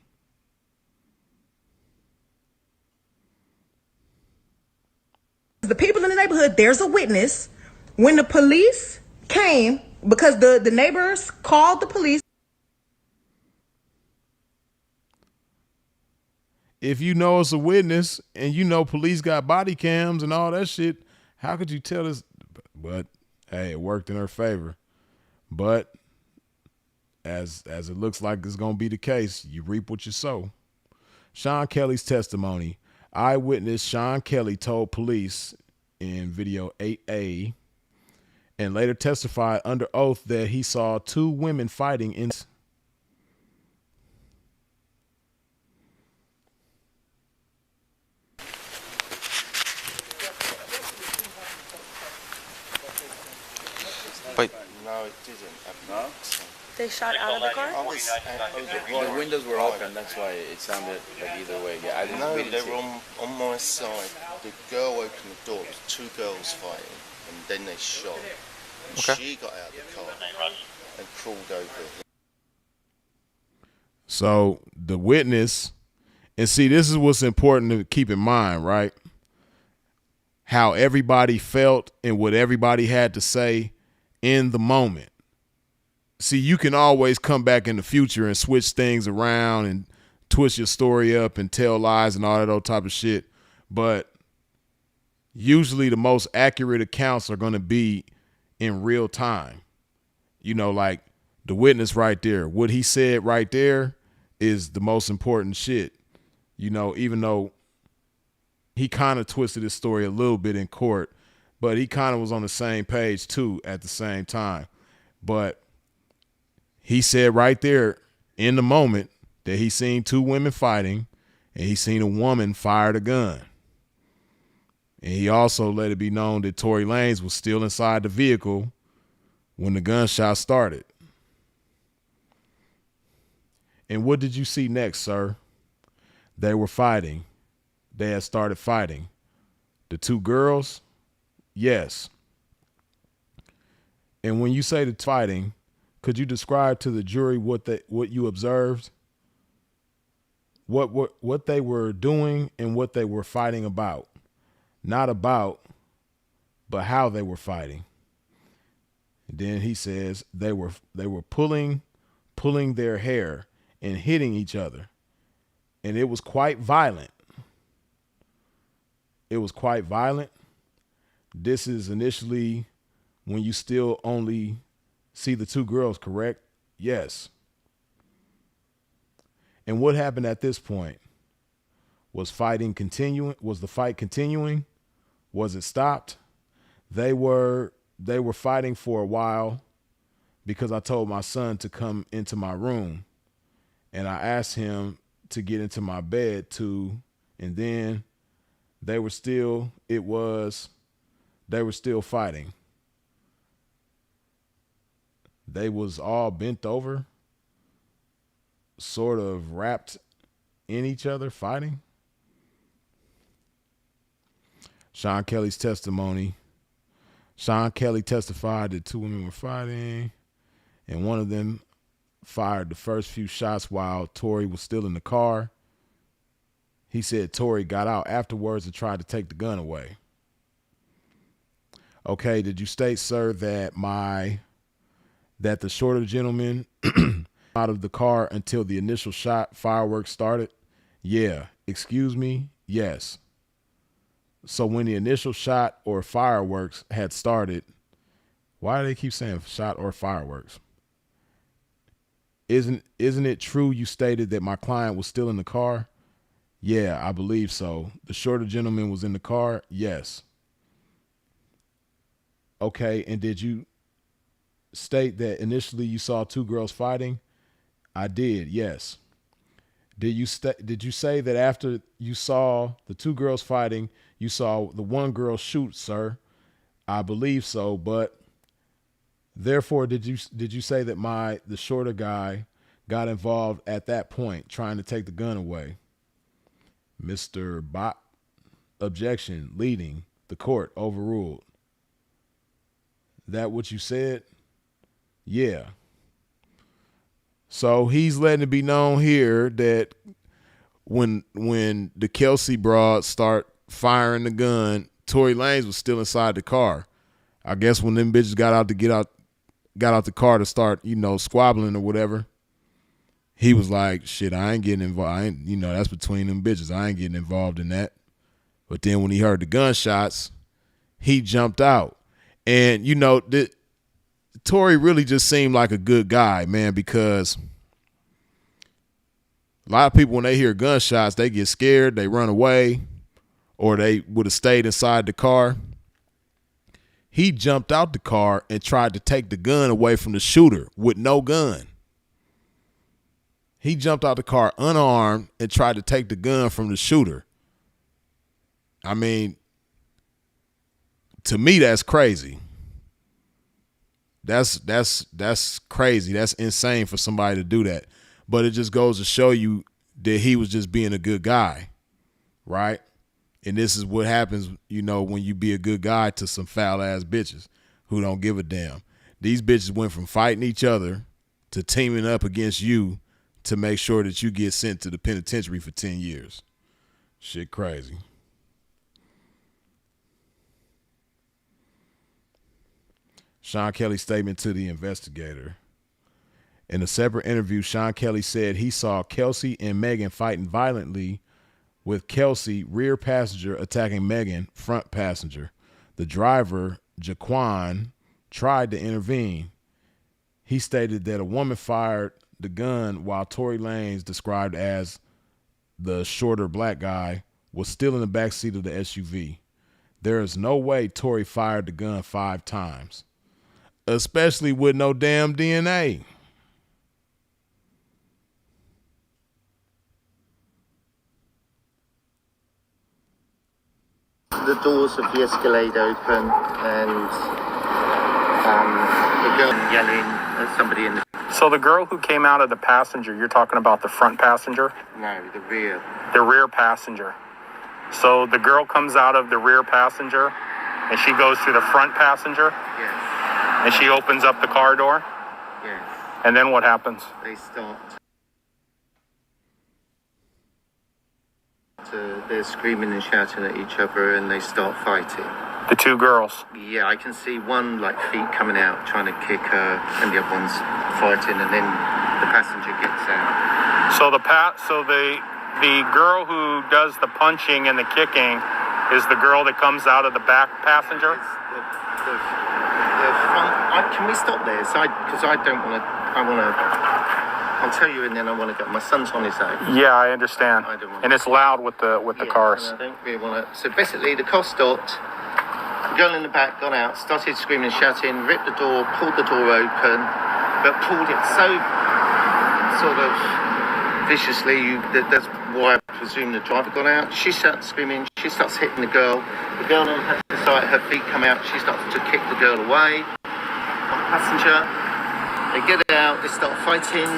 The people in the neighborhood, there's a witness. When the police came, because the neighbors called the police. If you know it's a witness and you know police got body cams and all that shit, how could you tell this? But hey, it worked in her favor. But as it looks like it's going to be the case, you reap what you sow. Sean Kelly's testimony. Eyewitness Sean Kelly told police in video 8A and later testified under oath that he saw two women fighting in. Wait. No, it didn't. No? They shot out of the car? The windows were open, that's why it sounded like either way. Yeah, I didn't know they were on my side. The girl opened the door, there was two girls fighting, and then they shot. And she got out of the car and crawled over here. So the witness, and see, this is what's important to keep in mind, right? How everybody felt and what everybody had to say in the moment. See, you can always come back in the future and switch things around and twist your story up and tell lies and all that old type of shit. But usually the most accurate accounts are going to be in real time. You know, like the witness right there. What he said right there is the most important shit. You know, even though he kind of twisted his story a little bit in court, but he kind of was on the same page too at the same time. But he said right there in the moment that he seen two women fighting and he seen a woman fired a gun. And he also let it be known that Tory Lanez was still inside the vehicle when the gunshot started. And what did you see next, sir? They were fighting. They had started fighting. The two girls? Yes. And when you say the fighting, could you describe to the jury what you observed? What they were doing and what they were fighting about? Not about, but how they were fighting. And then he says they were pulling their hair and hitting each other. And it was quite violent. It was quite violent. This is initially when you still only see the two girls, correct? Yes. And what happened at this point? Was fighting continuing? Was the fight continuing? Was it stopped? They were fighting for a while because I told my son to come into my room and I asked him to get into my bed too. And then they were still fighting. They was all bent over, sort of wrapped in each other, fighting. Sean Kelly's testimony. Sean Kelly testified that two women were fighting, and one of them fired the first few shots while Tory was still in the car. He said Tory got out afterwards and tried to take the gun away. Okay, did you state, sir, that the shorter gentleman, out of the car until the initial shot fireworks started? Yeah. Excuse me? Yes. So when the initial shot or fireworks had started, why do they keep saying shot or fireworks? Isn't it true you stated that my client was still in the car? Yeah, I believe so. The shorter gentleman was in the car? Yes. Okay, and did you state that initially you saw two girls fighting? I did, yes. Did you say that after you saw the two girls fighting, you saw the one girl shoot, sir? I believe so, but therefore did you say that the shorter guy got involved at that point trying to take the gun away? Mr. Bot, objection, leading, the court overruled. That what you said? Yeah. So he's letting it be known here that when the Kelsey broads start firing the gun, Tory Lanez was still inside the car. I guess when them bitches got out the car to start, squabbling or whatever, he was like, shit, I ain't getting involved. That's between them bitches. I ain't getting involved in that. But then when he heard the gunshots, he jumped out. And, Tory really just seemed like a good guy, man, because a lot of people, when they hear gunshots, they get scared, they run away, or they would have stayed inside the car. He jumped out the car and tried to take the gun away from the shooter with no gun. He jumped out the car unarmed and tried to take the gun from the shooter. I mean, to me, that's crazy. That's crazy. That's insane for somebody to do that. But it just goes to show you that he was just being a good guy, right? And this is what happens, when you be a good guy to some foul ass bitches who don't give a damn. These bitches went from fighting each other to teaming up against you to make sure that you get sent to the penitentiary for 10 years. Shit crazy. Sean Kelly's statement to the investigator. In a separate interview, Sean Kelly said he saw Kelsey and Megan fighting violently, with Kelsey, rear passenger, attacking Megan, front passenger. The driver, Jaquan, tried to intervene. He stated that a woman fired the gun while Tory Lanez, described as the shorter black guy, was still in the backseat of the SUV. There is no way Tory fired the gun 5 times, especially with no damn DNA. The doors of the Escalade open and the girl yelling at somebody in the... So the girl who came out of the passenger, you're talking about the front passenger? No, the rear. The rear passenger. So the girl comes out of the rear passenger and she goes to the front passenger? Yes. And she opens up the car door? Yes. And then what happens? They start they're screaming and shouting at each other and they start fighting. The two girls? Yeah, I can see one feet coming out trying to kick her and the other one's fighting, and then the passenger gets out. So the girl who does the punching and the kicking is the girl that comes out of the back passenger? The front, can we stop there? Because I don't want to. I'll tell you, and then I want to go. My son's on his own. Yeah, I understand. I don't want and it's loud with the cars. And I don't really want to. So basically, the car stopped. The girl in the back got out, started screaming and shouting, ripped the door, pulled the door open, but pulled it so sort of viciously. That's why I presume the driver got out. She starts screaming. She starts hitting the girl. The girl on the side, her feet come out. She starts to kick the girl away. On the passenger. They get out, they start fighting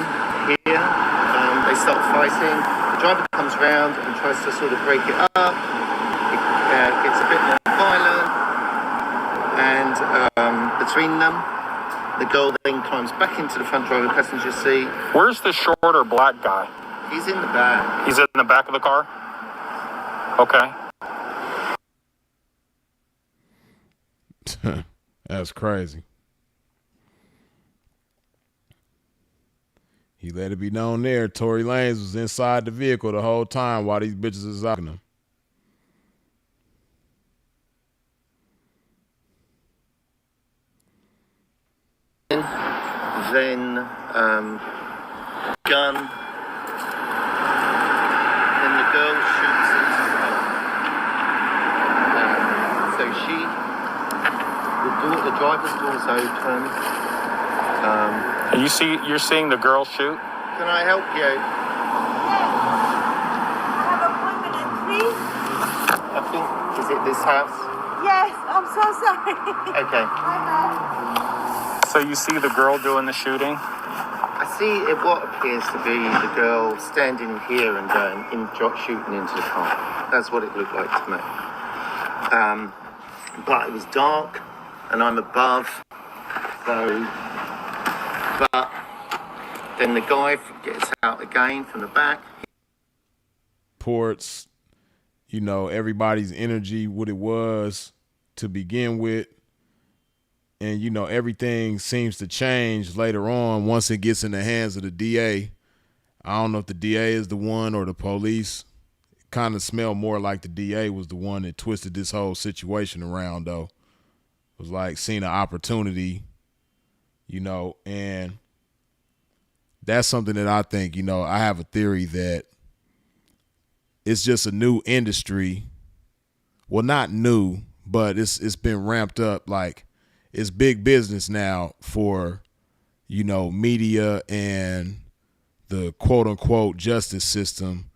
here, they start fighting. The driver comes round and tries to sort of break it up. It gets a bit more violent, and between them, the girl then climbs back into the front driver passenger seat. Where's the shorter black guy? He's in the back. He's in the back of the car? Okay. That's crazy. He let it be known there. Tory Lanez was inside the vehicle the whole time while these bitches is knocking him. Then gun. Then the girl shoots into the so the driver's door's open. You're seeing the girl shoot? Can I help you? I think, is it this house? Yes, I'm so sorry. Okay. So you see the girl doing the shooting? I see what appears to be the girl standing here and shooting into the car. That's what it looked like to me. But it was dark and I'm above, so, but then the guy gets out again from the back. Ports, everybody's energy, what it was to begin with. And, everything seems to change later on once it gets in the hands of the DA. I don't know if the DA is the one or the police. It kind of smelled more like the DA was the one that twisted this whole situation around, though. It was like seeing an opportunity, and that's something that I think, I have a theory that it's just a new industry. Well, not new, but it's been ramped up. Like, it's big business now for, media and the quote unquote justice system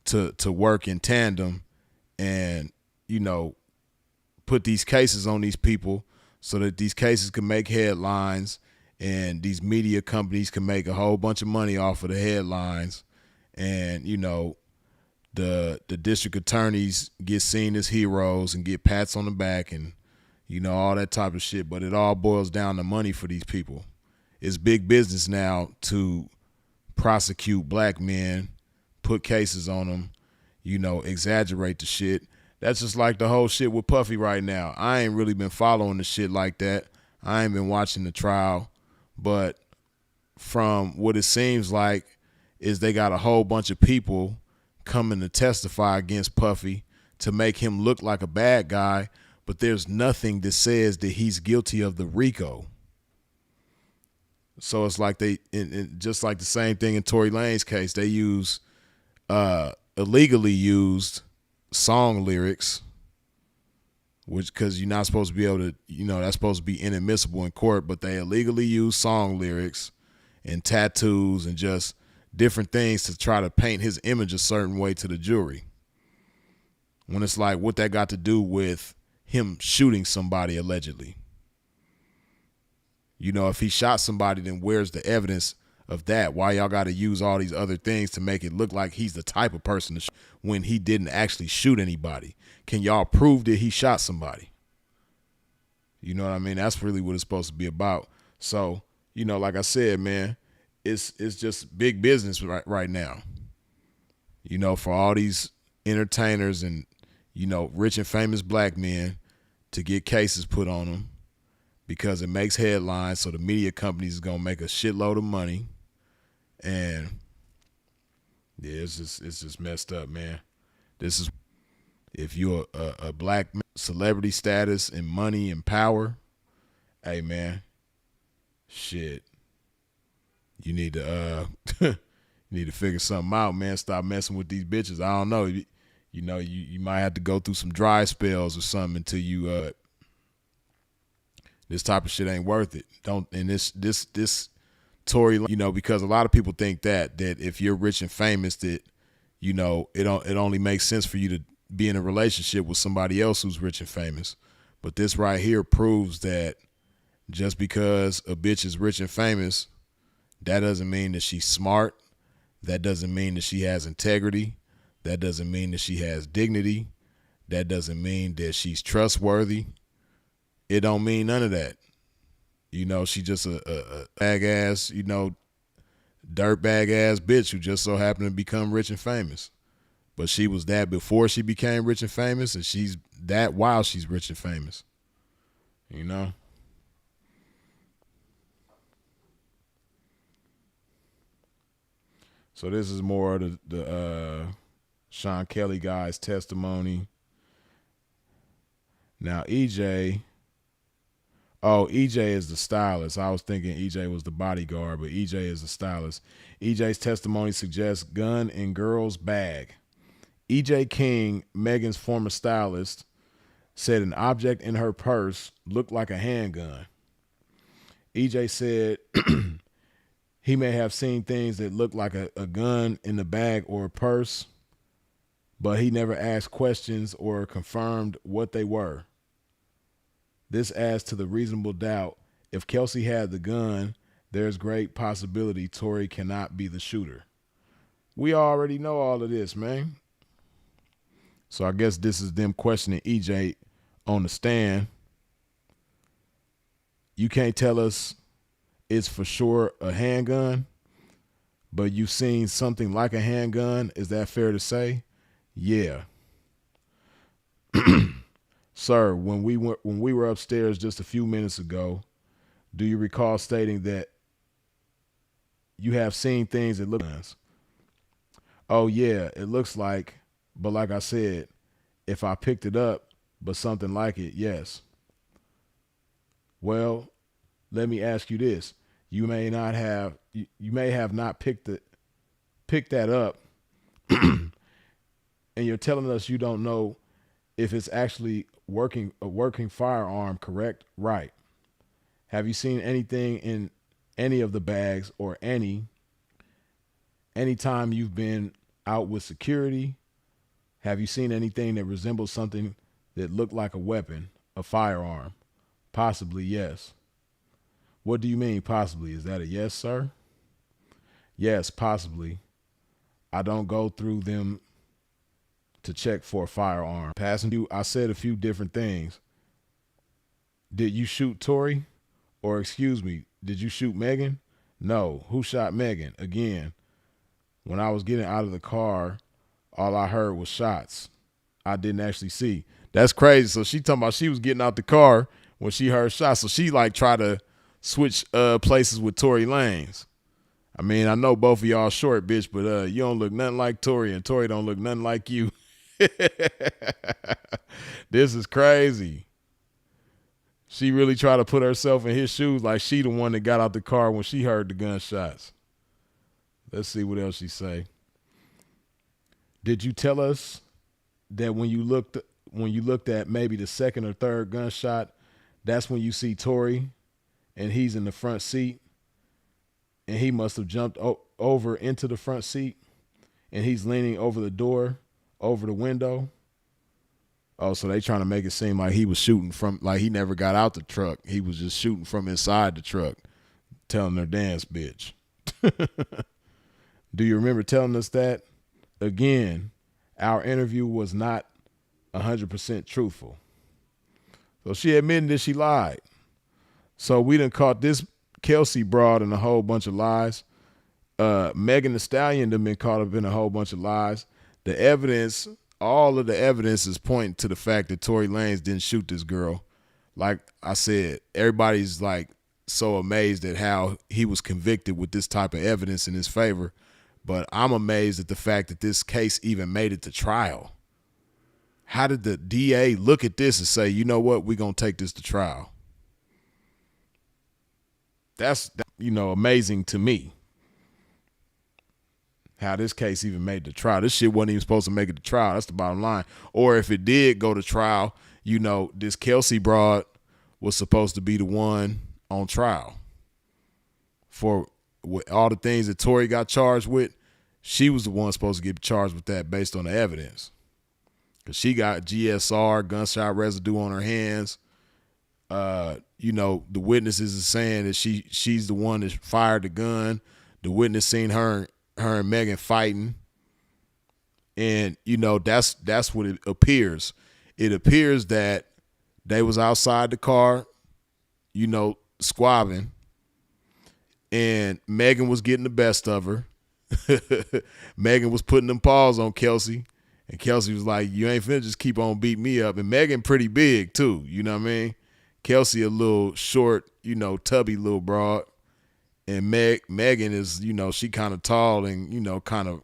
to work in tandem and, put these cases on these people so that these cases can make headlines and these media companies can make a whole bunch of money off of the headlines. And, the district attorneys get seen as heroes and get pats on the back and, all that type of shit. But it all boils down to money for these people. It's big business now to prosecute black men, put cases on them, exaggerate the shit. That's just like the whole shit with Puffy right now. I ain't really been following the shit like that. I ain't been watching the trial. But from what it seems like is they got a whole bunch of people coming to testify against Puffy to make him look like a bad guy, but there's nothing that says that he's guilty of the RICO. So it's like just like the same thing in Tory Lanez's case, they use illegally used song lyrics, which, because you're not supposed to be able to, that's supposed to be inadmissible in court, but they illegally use song lyrics and tattoos and just different things to try to paint his image a certain way to the jury. When it's like, what that got to do with him shooting somebody allegedly? If he shot somebody, then where's the evidence of that? Why y'all got to use all these other things to make it look like he's the type of person to when he didn't actually shoot anybody? Can y'all prove that he shot somebody? You know what I mean? That's really what it's supposed to be about. So, like I said, man, it's just big business right now. For all these entertainers and, rich and famous black men to get cases put on them because it makes headlines. So the media companies is going to make a shitload of money. And yeah, it's just messed up, man. This is, if you're a black man, celebrity status and money and power, hey man, shit, you need to you need to figure something out, man. Stop messing with these bitches. I don't know, you might have to go through some dry spells or something until you this type of shit ain't worth it. Don't, and this Tory, because a lot of people think that if you're rich and famous, that it only makes sense for you to be in a relationship with somebody else who's rich and famous. But this right here proves that just because a bitch is rich and famous, that doesn't mean that she's smart. That doesn't mean that she has integrity. That doesn't mean that she has dignity. That doesn't mean that she's trustworthy. It don't mean none of that. She just a bag ass, dirt bag ass bitch who just so happened to become rich and famous. But she was that before she became rich and famous, and she's that while she's rich and famous. So this is more of the Sean Kelly guy's testimony. Now EJ is the stylist. I was thinking EJ was the bodyguard, but EJ is the stylist. EJ's testimony suggests gun in girl's bag. EJ King, Megan's former stylist, said an object in her purse looked like a handgun. EJ said he may have seen things that looked like a gun in the bag or a purse, but he never asked questions or confirmed what they were. This adds to the reasonable doubt. If Kelsey had the gun, there's great possibility Tory cannot be the shooter. We already know all of this, man. So I guess this is them questioning EJ on the stand. You can't tell us it's for sure a handgun, but you've seen something like a handgun. Is that fair to say? Yeah. Sir, when we were upstairs just a few minutes ago, do you recall stating that you have seen things that look like guns? Oh yeah, it looks like, but like I said, if I picked it up, but something like it, yes. Well, let me ask you this. You may have not picked that up and you're telling us you don't know if it's actually a working firearm, correct? Right. Have you seen anything in any of the bags or anytime you've been out with security? Have you seen anything that resembles something that looked like a weapon, a firearm? Possibly, yes. What do you mean, possibly? Is that a yes, sir? Yes, possibly. I don't go through them to check for a firearm. Passing you, I said a few different things. Did you shoot Tory? Or excuse me, did you shoot Megan? No. Who shot Megan? Again, when I was getting out of the car, all I heard was shots. I didn't actually see. That's crazy. So she talking about she was getting out the car when she heard shots. So she like tried to switch places with Tory Lanez. I mean, I know both of y'all short, bitch, but you don't look nothing like Tory, and Tory don't look nothing like you. This is crazy. She really tried to put herself in his shoes like she the one that got out the car when she heard the gunshots. Let's see what else she say. Did you tell us that when you looked at maybe the second or third gunshot, that's when you see Tory and he's in the front seat and he must have jumped over into the front seat and he's leaning over the door, over the window? Oh, so they trying to make it seem like he was shooting from, like he never got out the truck. He was just shooting from inside the truck, telling her dance, bitch. Do you remember telling us that? Again, our interview was not 100% truthful. So she admitted that she lied. So we done caught this Kelsey broad in a whole bunch of lies. Megan Thee Stallion done been caught up in a whole bunch of lies. The evidence, all of the evidence is pointing to the fact that Tory Lanez didn't shoot this girl. Like I said, everybody's like so amazed at how he was convicted with this type of evidence in his favor. But I'm amazed at the fact that this case even made it to trial. How did the DA look at this and say, you know what, we're going to take this to trial? That's, amazing to me. How this case even made the trial. This shit wasn't even supposed to make it to trial. That's the bottom line. Or if it did go to trial, this Kelsey broad was supposed to be the one on trial. For all the things that Tory got charged with, she was the one supposed to get charged with that based on the evidence. Because she got GSR, gunshot residue on her hands. The witnesses are saying that she's the one that fired the gun. The witness seen her and Megan fighting. And, that's what it appears. It appears that they was outside the car, squabbing. And Megan was getting the best of her. Megan was putting them paws on Kelsey. And Kelsey was like, you ain't finna just keep on beating me up. And Megan pretty big too, you know what I mean? Kelsey a little short, tubby little broad. And Megan is, she kind of tall and, kind of,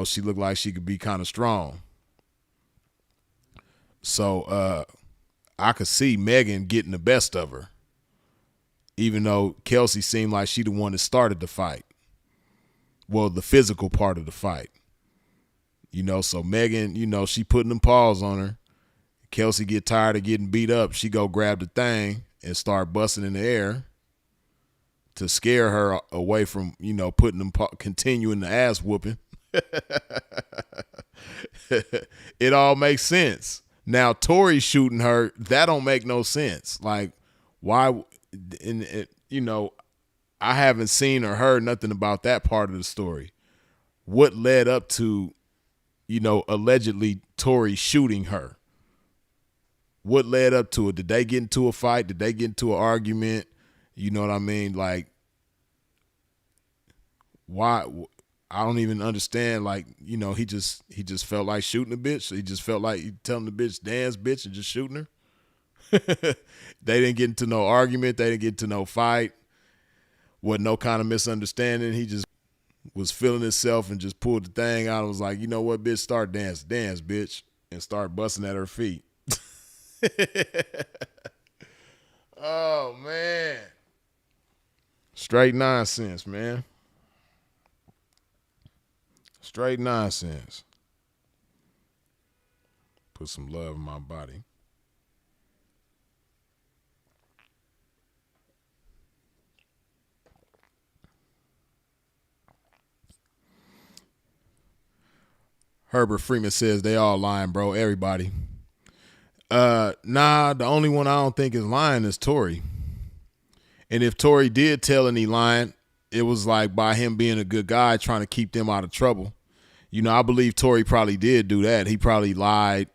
she looked like she could be kind of strong. So I could see Megan getting the best of her, even though Kelsey seemed like she the one that started the fight. Well, the physical part of the fight. So Megan, she putting them paws on her. Kelsey get tired of getting beat up. She go grab the thing and start busting in the air to scare her away from, putting them, continuing the ass whooping. It all makes sense. Now, Tory shooting her, that don't make no sense. Like, why? I haven't seen or heard nothing about that part of the story. What led up to, allegedly Tory shooting her? What led up to it? Did they get into a fight? Did they get into an argument? You know what I mean? Like, why? I don't even understand. Like, he just felt like shooting a bitch. He just felt like telling the bitch, dance, bitch, and just shooting her. They didn't get into no argument. They didn't get into no fight. Wasn't no kind of misunderstanding. He just was feeling himself and just pulled the thing out and was like, you know what, bitch, start dance, bitch, and start busting at her feet. Oh, man. Straight nonsense, man. Straight nonsense. Put some love in my body. Herbert Freeman says they all lying, bro. Everybody. Nah, the only one I don't think is lying is Tory. And if Tory did tell any lying, it was like by him being a good guy trying to keep them out of trouble. I believe Tory probably did do that. He probably lied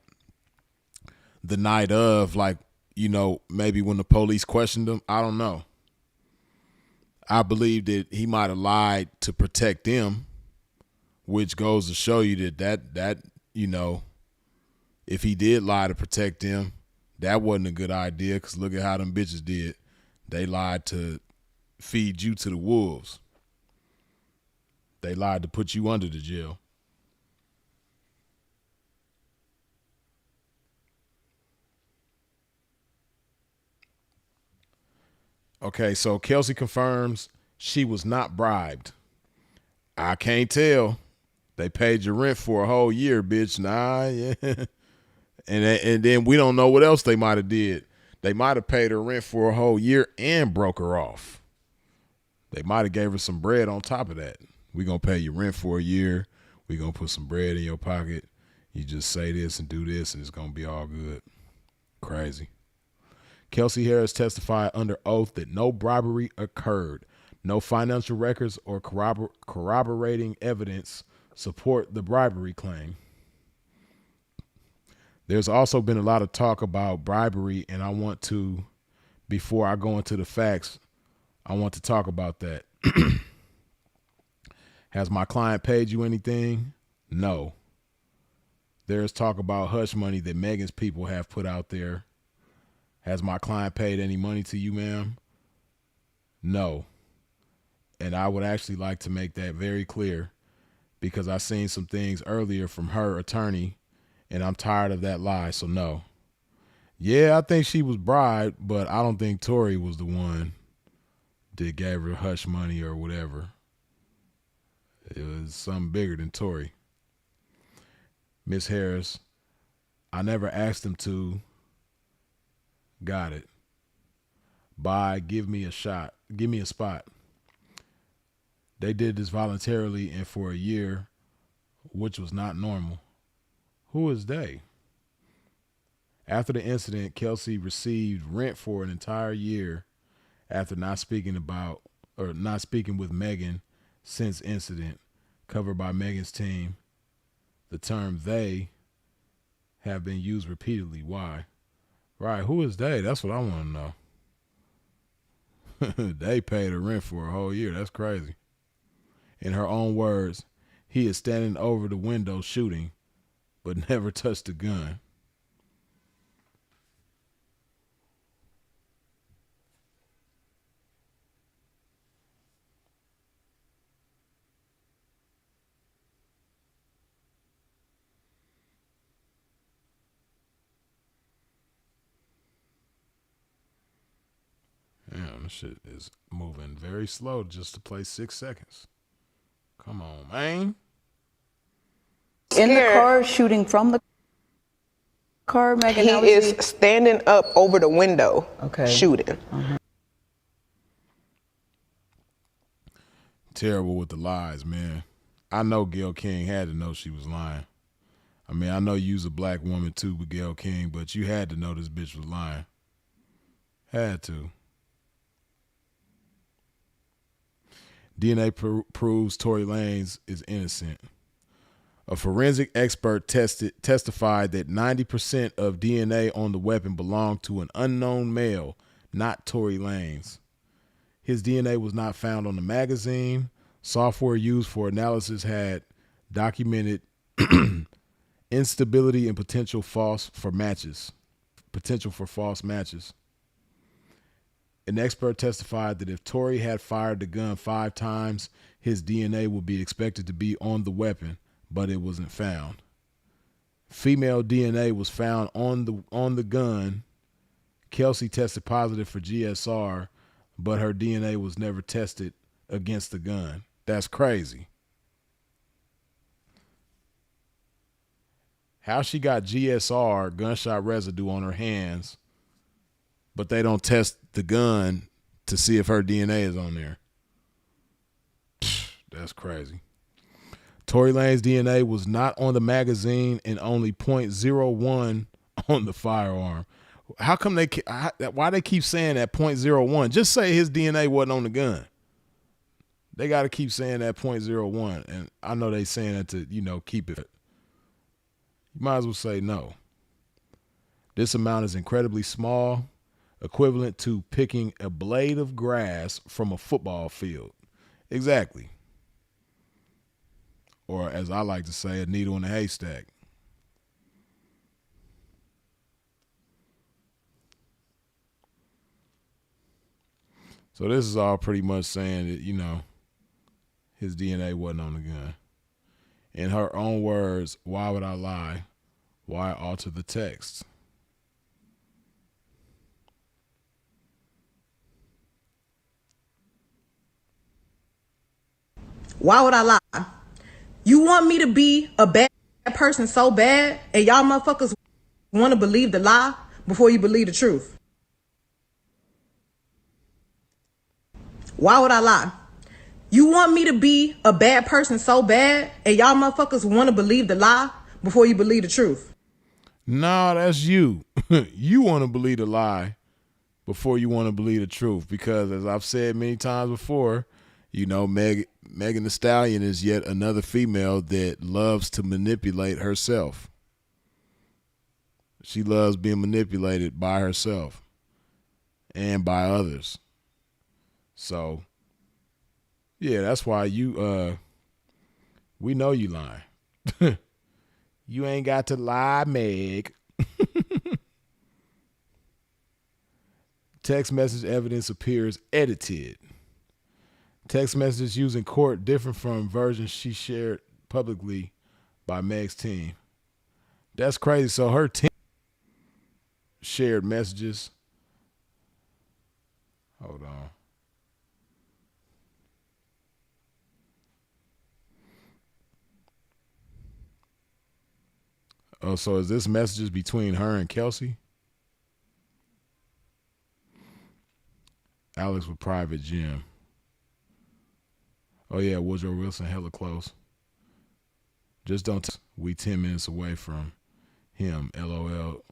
the night of, like, maybe when the police questioned him. I don't know. I believe that he might have lied to protect them, which goes to show you that if he did lie to protect them, that wasn't a good idea, because look at how them bitches did. They lied to feed you to the wolves. They lied to put you under the jail. Okay, so Kelsey confirms she was not bribed. I can't tell. They paid your rent for a whole year, bitch. Nah, yeah. And then we don't know what else they might have did. They might have paid her rent for a whole year and broke her off. They might have gave her some bread on top of that. We're going to pay your rent for a year. We're going to put some bread in your pocket. You just say this and do this, and it's going to be all good. Crazy. Kelsey Harris testified under oath that no bribery occurred. No financial records or corroborating evidence support the bribery claim. There's also been a lot of talk about bribery, and I want to, before I go into the facts, I want to talk about that. Has my client paid you anything? No. There's talk about hush money that Megan's people have put out there. Has my client paid any money to you, ma'am? No. And I would actually like to make that very clear, because I seen some things earlier from her attorney, and I'm tired of that lie, so no. Yeah, I think she was bribed, but I don't think Tory was the one that gave her hush money or whatever. It was something bigger than Tory. Miss Harris, I never asked him to. Got it. Bye, give me a shot. Give me a spot. They did this voluntarily and for a year, which was not normal. Who is they? After the incident, Kelsey received rent for an entire year after not speaking with Megan since incident, covered by Megan's team. The term they have been used repeatedly. Why? Right, who is they? That's what I want to know. They paid her rent for a whole year. That's crazy. In her own words, he is standing over the window shooting, but never touched the gun. That shit is moving very slow just to play 6 seconds. Come on, man. In the car, shooting from the car, Megan? He is standing up over the window, shooting. Terrible with the lies, man. I know Gayle King had to know she was lying. I mean, I know you's a black woman too, but Gayle King, but you had to know this bitch was lying. Had to. DNA proves Tory Lanez is innocent. A forensic expert testified that 90% of DNA on the weapon belonged to an unknown male, not Tory Lanez. His DNA was not found on the magazine. Software used for analysis had documented instability and potential for false matches. An expert testified that if Tory had fired the gun 5 times, his DNA would be expected to be on the weapon, but it wasn't found. Female DNA was found on the gun. Kelsey tested positive for GSR, but her DNA was never tested against the gun. That's crazy. How she got GSR, gunshot residue, on her hands, but they don't test the gun to see if her DNA is on there. That's crazy. Tory Lanez's DNA was not on the magazine and only .01 on the firearm. How come why they keep saying that .01? Just say his DNA wasn't on the gun. They got to keep saying that .01. And I know they saying that to, keep it. You might as well say no. This amount is incredibly small, equivalent to picking a blade of grass from a football field. Exactly. Or as I like to say, a needle in a haystack. So this is all pretty much saying that, his DNA wasn't on the gun. In her own words, why would I lie? Why alter the text? Why would I lie? You want me to be a bad person so bad, and y'all motherfuckers want to believe the lie before you believe the truth. Why would I lie? You want me to be a bad person so bad, and y'all motherfuckers want to believe the lie before you believe the truth. No, that's you. You want to believe the lie before you want to believe the truth, because as I've said many times before, Megan the Stallion is yet another female that loves to manipulate herself. She loves being manipulated by herself and by others. So, yeah, that's why we know you lying. You ain't got to lie, Meg. Text message evidence appears edited. Text messages used in court different from versions she shared publicly by Meg's team. That's crazy. So her team shared messages. Hold on. Oh, so is this messages between her and Kelsey? Alex with private gym. Oh, yeah, Woodrow Wilson, hella close. Just don't we 10 minutes away from him, LOL.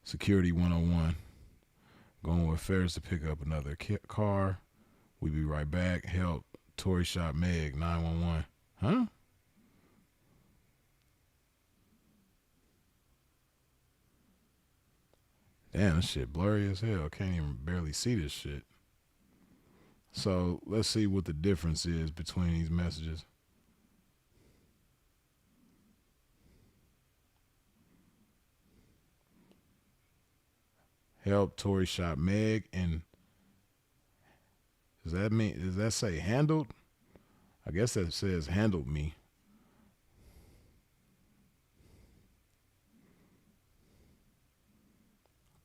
Security 101. Going with Ferris to pick up another car. We be right back. Help. Tory shot Meg, 911. Huh? Damn, this shit blurry as hell. Can't even barely see this shit. So let's see what the difference is between these messages. Help, Tory shot Meg, and does that say handled? I guess that says handled me.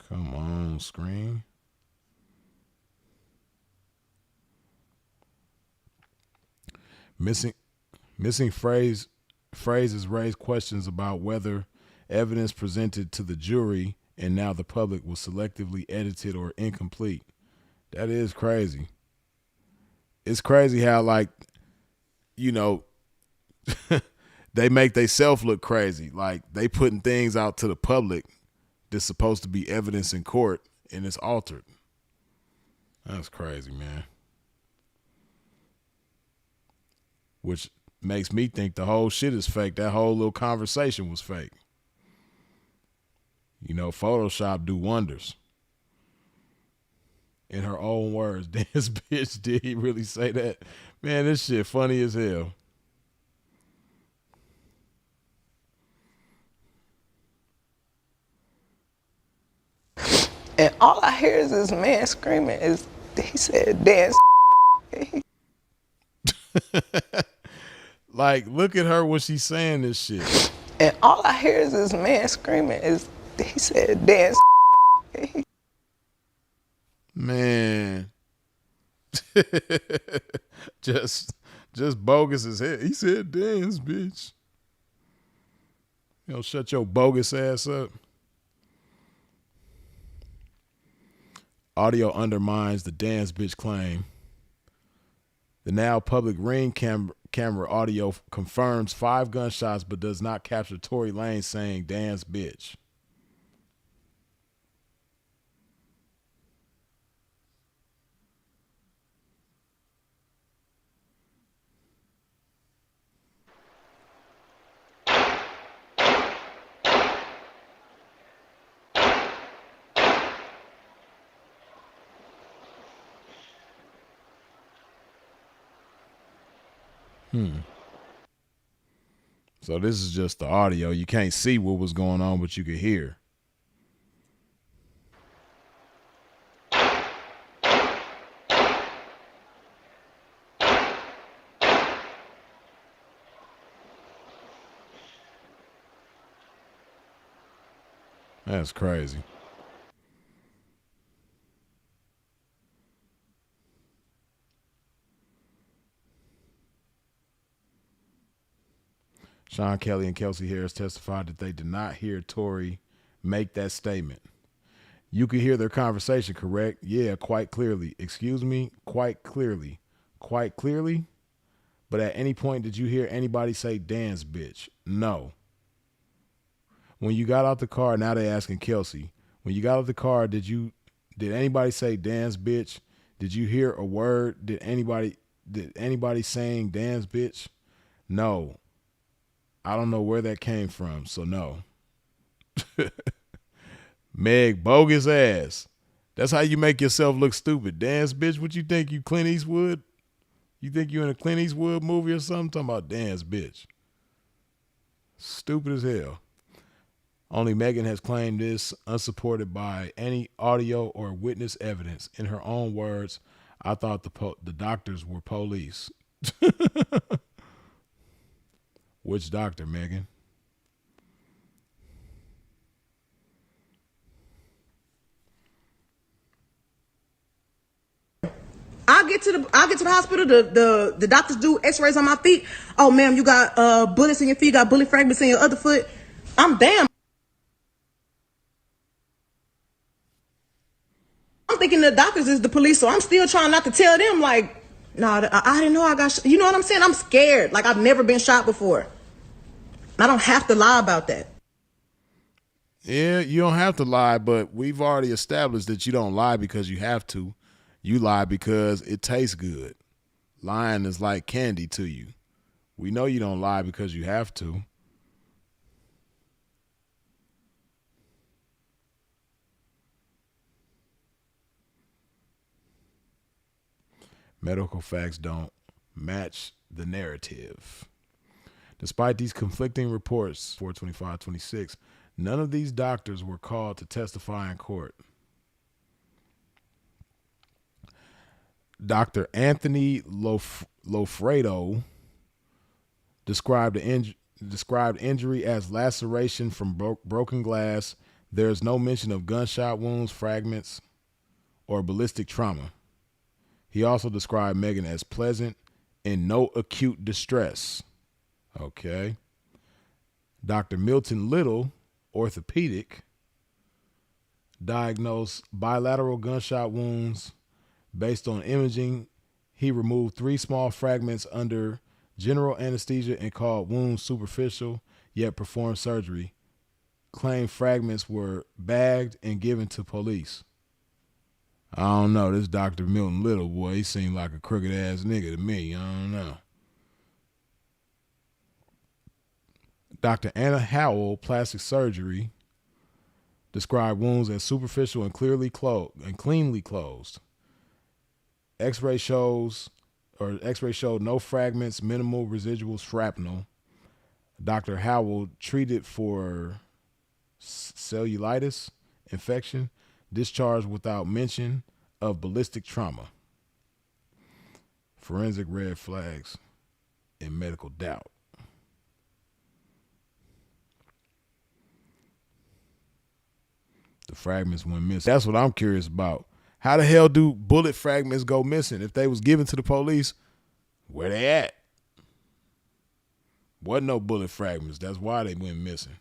Come on, screen. Missing phrases raise questions about whether evidence presented to the jury and now the public was selectively edited or incomplete. That is crazy. It's crazy how, like, you know, they make themselves look crazy. Like, they putting things out to the public that's supposed to be evidence in court, and it's altered. That's crazy, man. Which makes me think the whole shit is fake. That whole little conversation was fake. You know, Photoshop do wonders. In her own words, this bitch, did he really say that? Man, this shit funny as hell. And all I hear is this man screaming. He said, dance. Like, look at her when she's saying this shit. And all I hear is this man screaming. He said, dance. Man. just bogus as hell. He said, dance, bitch. You know, shut your bogus ass up. Audio undermines the dance bitch claim. The now public Ring camera audio confirms 5 gunshots but does not capture Tory Lanez saying dance bitch. So this is just the audio. You can't see what was going on, but you could hear. That's crazy. Sean Kelly and Kelsey Harris testified that they did not hear Tory make that statement. You could hear their conversation, correct? Yeah, quite clearly. Excuse me? Quite clearly. Quite clearly? But at any point, did you hear anybody say, dance, bitch? No. When you got out the car, now they asking Kelsey, when you got out the car, did anybody say, dance, bitch? Did you hear a word? Did anybody saying, dance, bitch? No. I don't know where that came from, so no. Meg, bogus ass. That's how you make yourself look stupid. Dance, bitch. What you think? You Clint Eastwood? You think you in a Clint Eastwood movie or something? Talking about dance, bitch. Stupid as hell. Only Megan has claimed this, unsupported by any audio or witness evidence. In her own words, I thought the doctors were police. Which doctor, Megan? I get to the hospital. The doctors do X-rays on my feet. Oh, ma'am, you got bullets in your feet. You got bullet fragments in your other foot. I'm damn. I'm thinking the doctors is the police, so I'm still trying not to tell them, like, nah, I didn't know I got you know what I'm saying? I'm scared. Like, I've never been shot before. I don't have to lie about that. Yeah, you don't have to lie, but we've already established that you don't lie because you have to. You lie because it tastes good. Lying is like candy to you. We know you don't lie because you have to. Medical facts don't match the narrative. Despite these conflicting reports, 425-26, none of these doctors were called to testify in court. Dr. Anthony Lofredo described injury as laceration from broken glass. There is no mention of gunshot wounds, fragments, or ballistic trauma. He also described Megan as pleasant in no acute distress. Okay. Dr. Milton Little, orthopedic, diagnosed bilateral gunshot wounds. Based on imaging, he removed 3 small fragments under general anesthesia and called wounds superficial, yet performed surgery. Claimed fragments were bagged and given to police. I don't know. This Dr. Milton Little, boy, he seemed like a crooked ass nigga to me. I don't know. Dr. Anna Howell, plastic surgery, described wounds as superficial and cleanly closed. X-ray showed no fragments, minimal residual shrapnel. Dr. Howell treated for cellulitis infection, discharged without mention of ballistic trauma. Forensic red flags and medical doubt. The fragments went missing. That's what I'm curious about. How the hell do bullet fragments go missing? If they was given to the police, where they at? Wasn't no bullet fragments. That's why they went missing.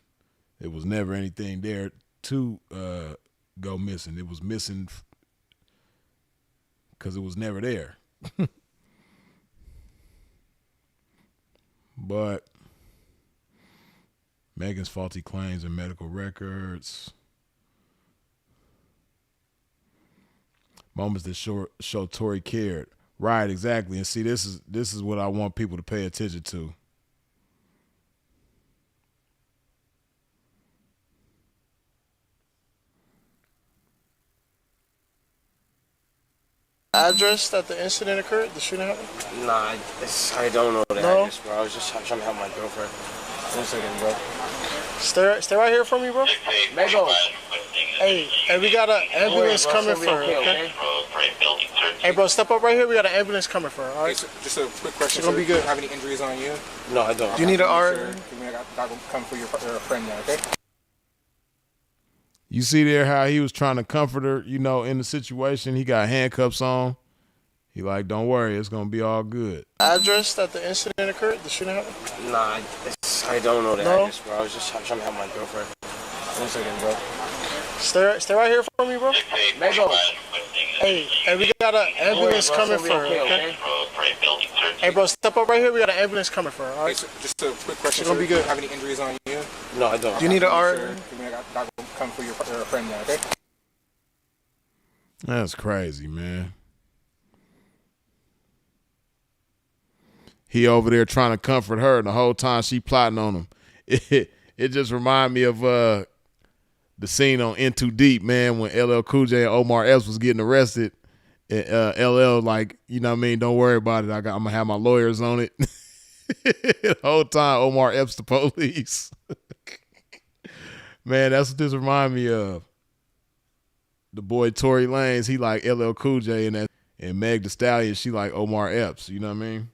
It was never anything there to go missing. It was missing because it was never there. But Megan's faulty claims and medical records. Moments that show Tory cared. Right, exactly. And see, this is what I want people to pay attention to. Address that the incident occurred, the shooting happened? Nah, I don't know the No? address, bro. I was just trying to help my girlfriend. 1 second, bro. Stay right here for me, bro. Mego. Hey, we got an ambulance coming for her, okay? Hey, bro, step up right here. We got an ambulance coming for her, all right? Okay, so just a quick question. It's gonna be good. Do you have any injuries on you? No, I don't. Do you need an R? I got to come for your friend now, okay? You see there how he was trying to comfort her, you know, in the situation. He got handcuffs on. He like, don't worry, it's going to be all good. Address that the incident occurred, the shooting happened? Nah, I don't know the No? address, bro. I was just trying to help my girlfriend. 1 second, bro. Stay right here for me, bro. Mego. Hey, we got an ambulance coming for her, okay? Hey, bro, step up right here. We got an ambulance coming for her, all Okay, right? so just a quick question. It's gonna be Do you good. have any injuries on you? No, I don't. Do you need an R? I got to come for your friend now, okay? That's crazy, man. He over there trying to comfort her, and the whole time she plotting on him. It just remind me of the scene on In Too Deep, man, when LL Cool J and Omar Epps was getting arrested. And LL like, you know what I mean, don't worry about it. I'm gonna have my lawyers on it. The whole time Omar Epps the police. Man, that's what this remind me of. The boy Tory Lanez, he like LL Cool J and Meg the Stallion, she like Omar Epps. You know what I mean?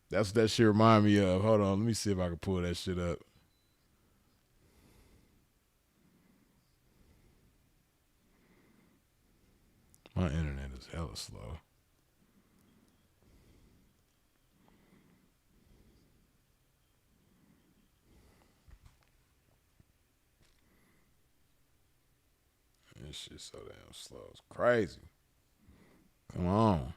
That's what that shit remind me of. Hold on, let me see if I can pull that shit up. My internet is hella slow. This shit's so damn slow. It's crazy. Come on.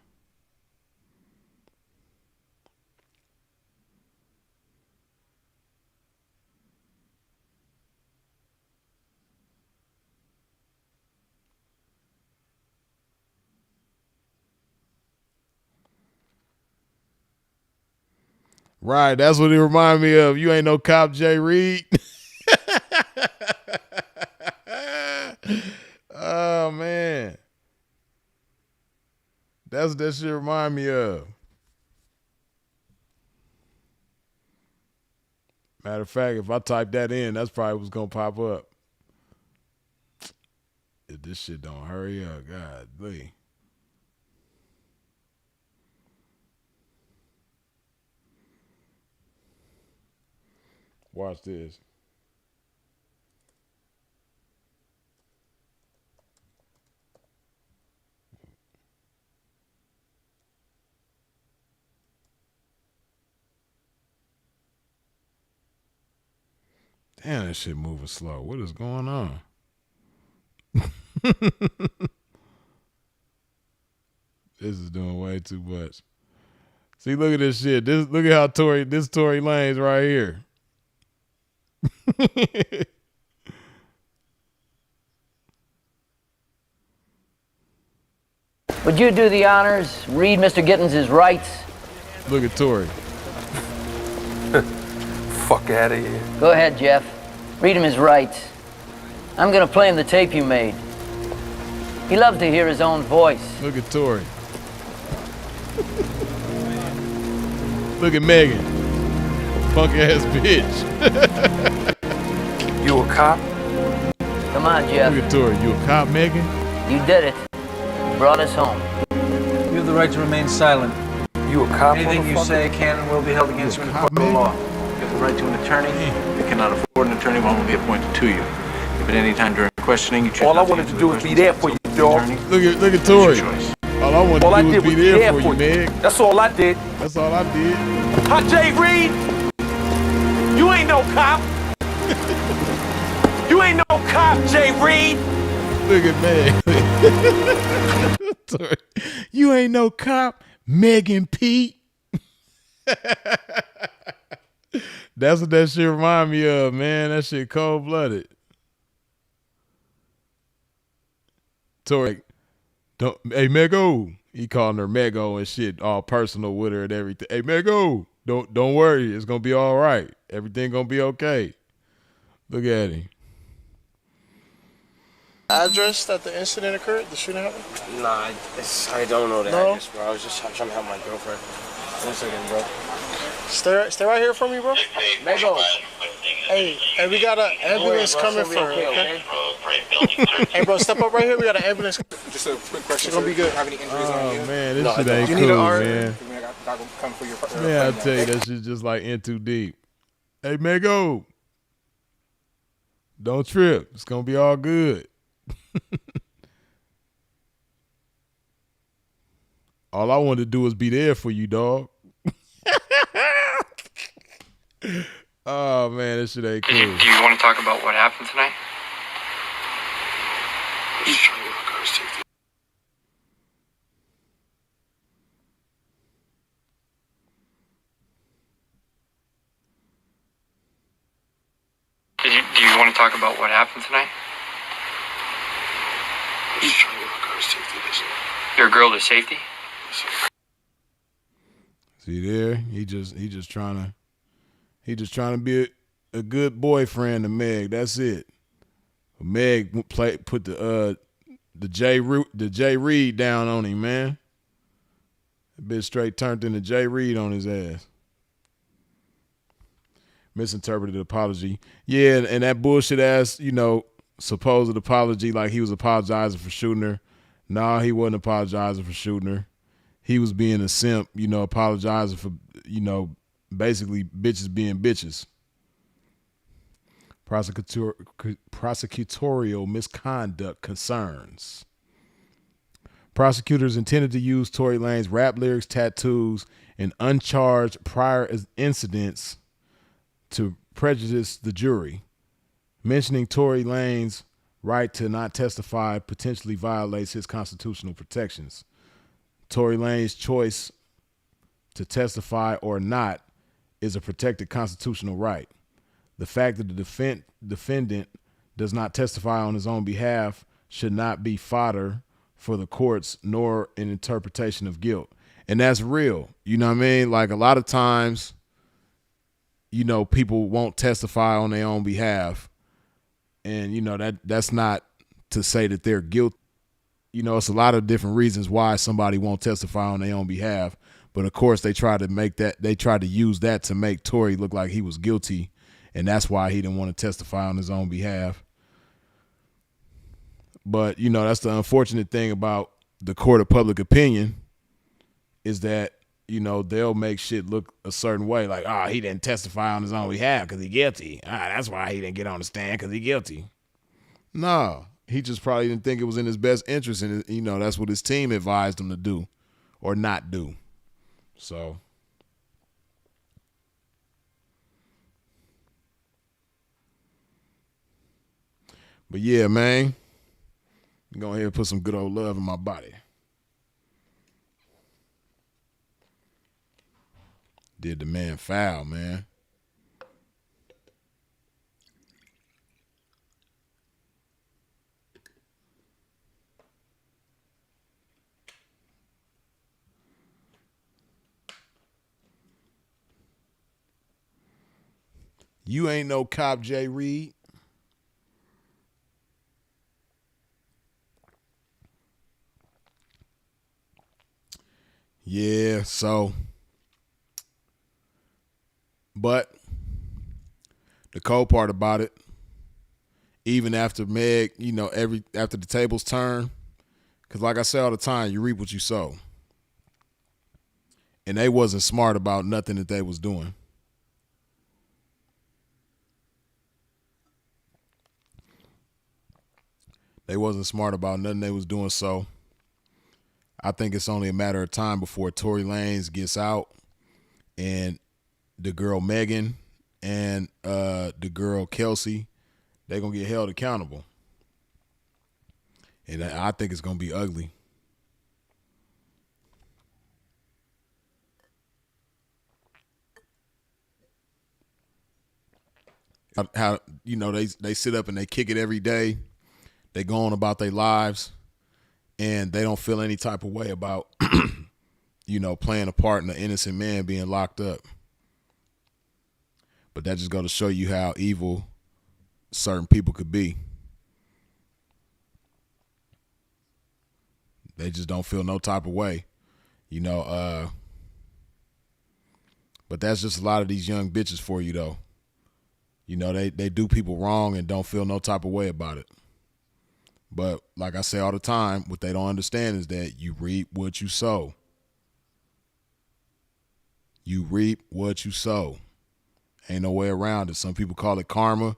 Right, that's what it remind me of. You ain't no cop, Jay Reed. Oh man, that's what that shit remind me of. Matter of fact, if I type that in, that's probably what's gonna pop up. If this shit don't hurry up, God, please. Watch this. Damn, that shit moving slow. What is going on? This is doing way too much. See, look at this shit. Look at how Tory Lanez right here. Would you do the honors, read Mr. Gittins' rights? Look at Tory. Fuck out of here. Go ahead, Jeff. Read him his rights. I'm gonna play him the tape you made. He loves to hear his own voice. Look at Tory. Look at Megan. Punk ass bitch. You a cop? Come on, Jeff. Look at Tory. You a cop, Megan? You did it. You brought us home. You have the right to remain silent. You a cop? Anything you say can and will be held against you in a court of law. You have the right to an attorney. If you cannot afford an attorney, one will be appointed to you. If at any time during questioning you choose All I wanted to do was be there for you, dog. Look at Tory. All I wanted to do was be there for you, Meg. That's all I did. That's all I did. Huh, Jay Reed? You ain't no cop. You ain't no cop, Jay Reed. Look at Meg. You ain't no cop, Megan Pete. That's what that shit remind me of, man. That shit cold-blooded. Tory, hey, Mego. He calling her Mego and shit, all personal with her and everything. Hey, Mego, don't worry. It's going to be all right. Everything going to be okay. Look at him. Address that the incident occurred, the shooting happened? Nah, I don't know the No? address, bro. I was just trying to help my girlfriend. 1 second, bro. Stay right here for me, bro. Mego. Hey, we got an ambulance coming for her, okay? Hey, bro, step up right here. We got an ambulance. Just a quick question. It's gonna be good. Have any injuries on you? Oh, man, this shit ain't You cool, need an RN? man. I gotta come for your Man, I tell you, that shit's just like in too deep. Hey, Mego. Don't trip. It's going to be all good. All I wanted to do was be there for you, dog. Oh, man, this shit ain't cool. Do you want to talk about what happened tonight? Do you want to talk about what happened tonight? Your girl to safety? See there? He just trying to be a good boyfriend to Meg. That's it. Meg put the J Reed down on him, man. That bitch straight turned into J Reed on his ass. Misinterpreted apology. Yeah, and that bullshit ass, supposed apology like he was apologizing for shooting her. Nah, he wasn't apologizing for shooting her. He was being a simp, apologizing for, basically bitches being bitches. Prosecutorial misconduct concerns. Prosecutors intended to use Tory Lanez rap lyrics, tattoos, and uncharged prior incidents to prejudice the jury. Mentioning Tory Lanez's right to not testify potentially violates his constitutional protections. Tory Lanez's choice to testify or not is a protected constitutional right. The fact that the defendant does not testify on his own behalf should not be fodder for the courts nor an interpretation of guilt. And that's real. You know what I mean? Like a lot of times, people won't testify on their own behalf. And, that's not to say that they're guilty. It's a lot of different reasons why somebody won't testify on their own behalf. But of course, they try to use that to make Tory look like he was guilty. And that's why he didn't want to testify on his own behalf. But, that's the unfortunate thing about the court of public opinion is that, they'll make shit look a certain way. Like, he didn't testify on his own behalf because he's guilty. That's why he didn't get on the stand because he's guilty. No, he just probably didn't think it was in his best interest. And, that's what his team advised him to do or not do. So. But yeah, man, go ahead and put some good old love in my body. Did the man foul, man. You ain't no cop, Jay Reed. Yeah, so, but the cold part about it, even after Meg, after the tables turn, because like I say all the time, you reap what you sow. And they wasn't smart about nothing that they was doing. They wasn't smart about nothing they was doing, so I think it's only a matter of time before Tory Lanez gets out and the girl Megan and the girl Kelsey, they're going to get held accountable. And I think it's going to be ugly. How they sit up and they kick it every day. They go on about their lives, and they don't feel any type of way about, playing a part in an innocent man being locked up. But that just goes to show you how evil certain people could be. They just don't feel no type of way, But that's just a lot of these young bitches for you, though. They do people wrong and don't feel no type of way about it. But like I say all the time, what they don't understand is that you reap what you sow. You reap what you sow. Ain't no way around it. Some people call it karma.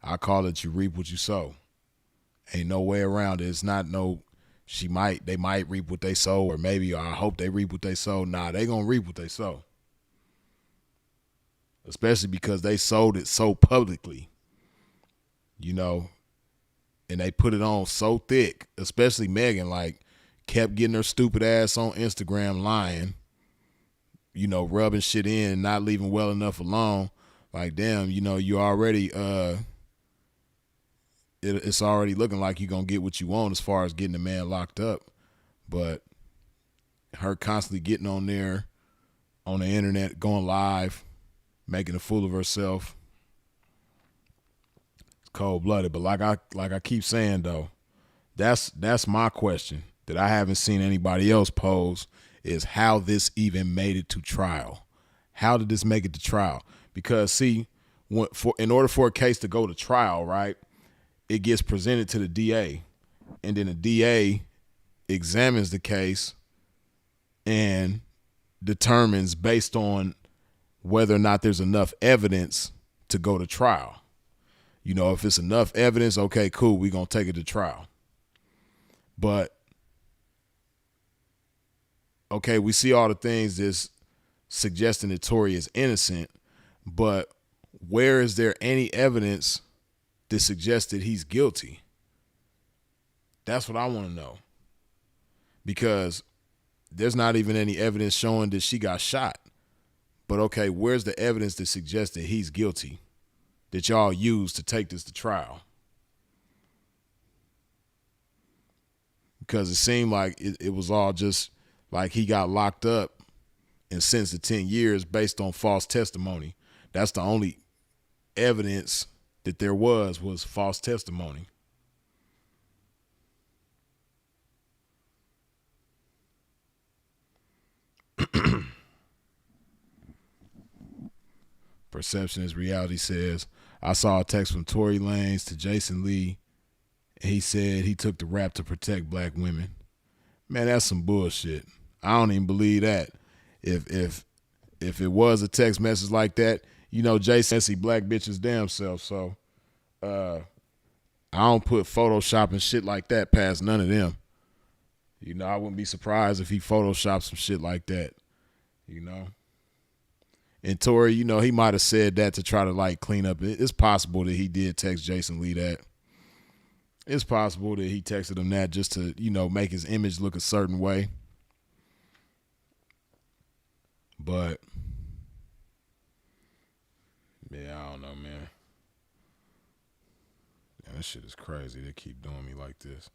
I call it you reap what you sow. Ain't no way around it. It's not they might reap what they sow, or maybe I hope they reap what they sow. Nah, they gonna reap what they sow. Especially because they sold it so publicly. And they put it on so thick, especially Megan, kept getting her stupid ass on Instagram lying, rubbing shit in, not leaving well enough alone. Like, damn, you already, it's already looking like you're going to get what you want as far as getting the man locked up. But her constantly getting on there on the internet, going live, making a fool of herself. Cold-blooded. But like I keep saying, though, that's my question that I haven't seen anybody else pose, is how this even made it to trial. How did this make it to trial? Because see, in order for a case to go to trial, right, it gets presented to the DA, and then the DA examines the case and determines based on whether or not there's enough evidence to go to trial. If it's enough evidence, okay, cool, we're going to take it to trial. But, okay, we see all the things that's suggesting that Tory is innocent, but where is there any evidence that suggests that he's guilty? That's what I want to know. Because there's not even any evidence showing that she got shot. But, okay, where's the evidence that suggests that he's guilty that y'all use to take this to trial? Because it seemed like it was all just like he got locked up and sentenced to 10 years based on false testimony. That's the only evidence that there was false testimony. Perception is reality says, I saw a text from Tory Lanez to Jason Lee, and he said he took the rap to protect black women. Man, that's some bullshit. I don't even believe that. If it was a text message like that, Jason see black bitches damn self. So I don't put Photoshop and shit like that past none of them. I wouldn't be surprised if he photoshopped some shit like that. And Tory, he might have said that to try to clean up. It's possible that he did text Jason Lee that. It's possible that he texted him that just to, you know, make his image look a certain way. But, yeah, I don't know, man. Yeah, this shit is crazy. They keep doing me like this.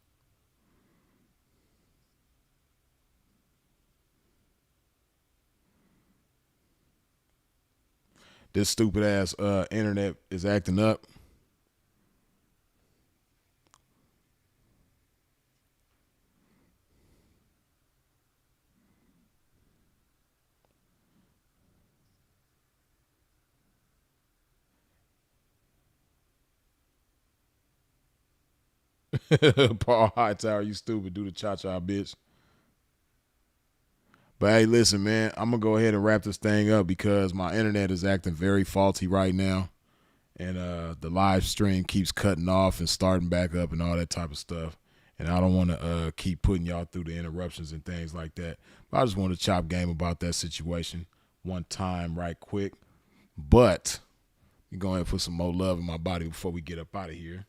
This stupid ass internet is acting up. Paul Hightower, you stupid. Do the cha-cha, bitch. But hey, listen, man, I'm going to go ahead and wrap this thing up because my internet is acting very faulty right now. And the live stream keeps cutting off and starting back up and all that type of stuff. And I don't want to keep putting y'all through the interruptions and things like that. But I just want to chop game about that situation one time right quick. But you go ahead and put some more love in my body before we get up out of here.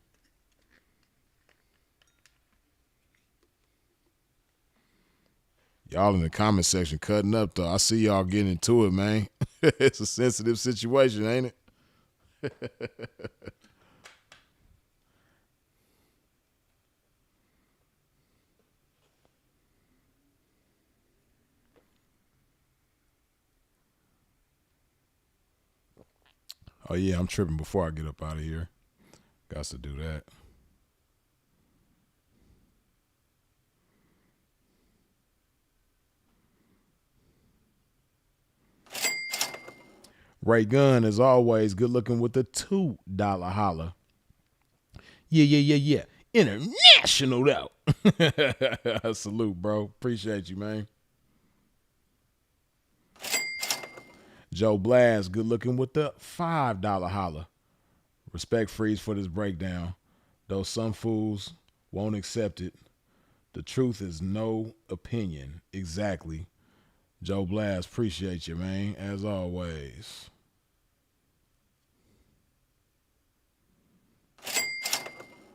Y'all in the comment section cutting up, though. I see y'all getting into it, man. It's a sensitive situation, ain't it? Oh, yeah, I'm tripping before I get up out of here. Got to do that. Ray Gunn, as always, good looking with the $2 holla. Yeah. International, though. Salute, bro. Appreciate you, man. Joe Blast, good looking with the $5 holla. Respect Freeze for this breakdown. Though some fools won't accept it, the truth is no opinion. Exactly. Joe Blast, appreciate you, man, as always.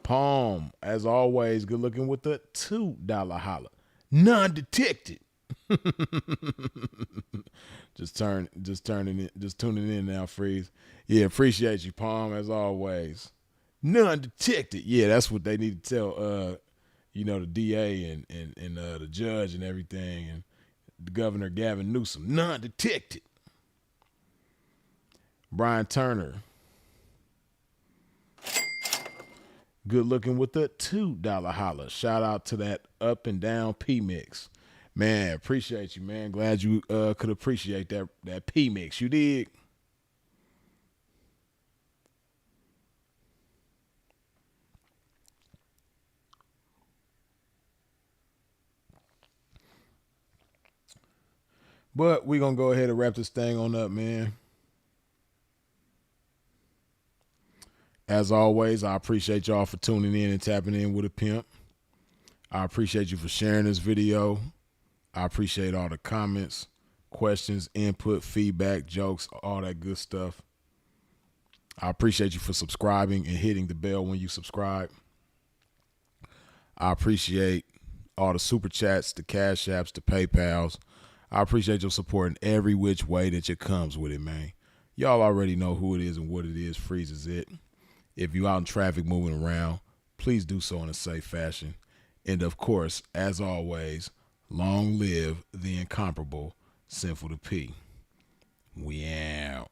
Palm, as always, good looking with the $2 holla. Non-detected. Just tuning in now, Freeze. Yeah, appreciate you, Palm, as always. Non-detected. Yeah, that's what they need to tell the DA and the judge and everything, and the Governor Gavin Newsom. Non-detected. Brian Turner. Good looking with the $2 holla. Shout out to that up and down P mix. Man, appreciate you, man. Glad you could appreciate that P mix. You dig? But we're going to go ahead and wrap this thing on up, man. As always, I appreciate y'all for tuning in and tapping in with a pimp. I appreciate you for sharing this video. I appreciate all the comments, questions, input, feedback, jokes, all that good stuff. I appreciate you for subscribing and hitting the bell when you subscribe. I appreciate all the super chats, the cash apps, the PayPals. I appreciate your support in every which way that it comes with it, man. Y'all already know who it is and what it is. Freezes it. If you're out in traffic moving around, please do so in a safe fashion. And of course, as always, long live the incomparable Sinful to P. We out.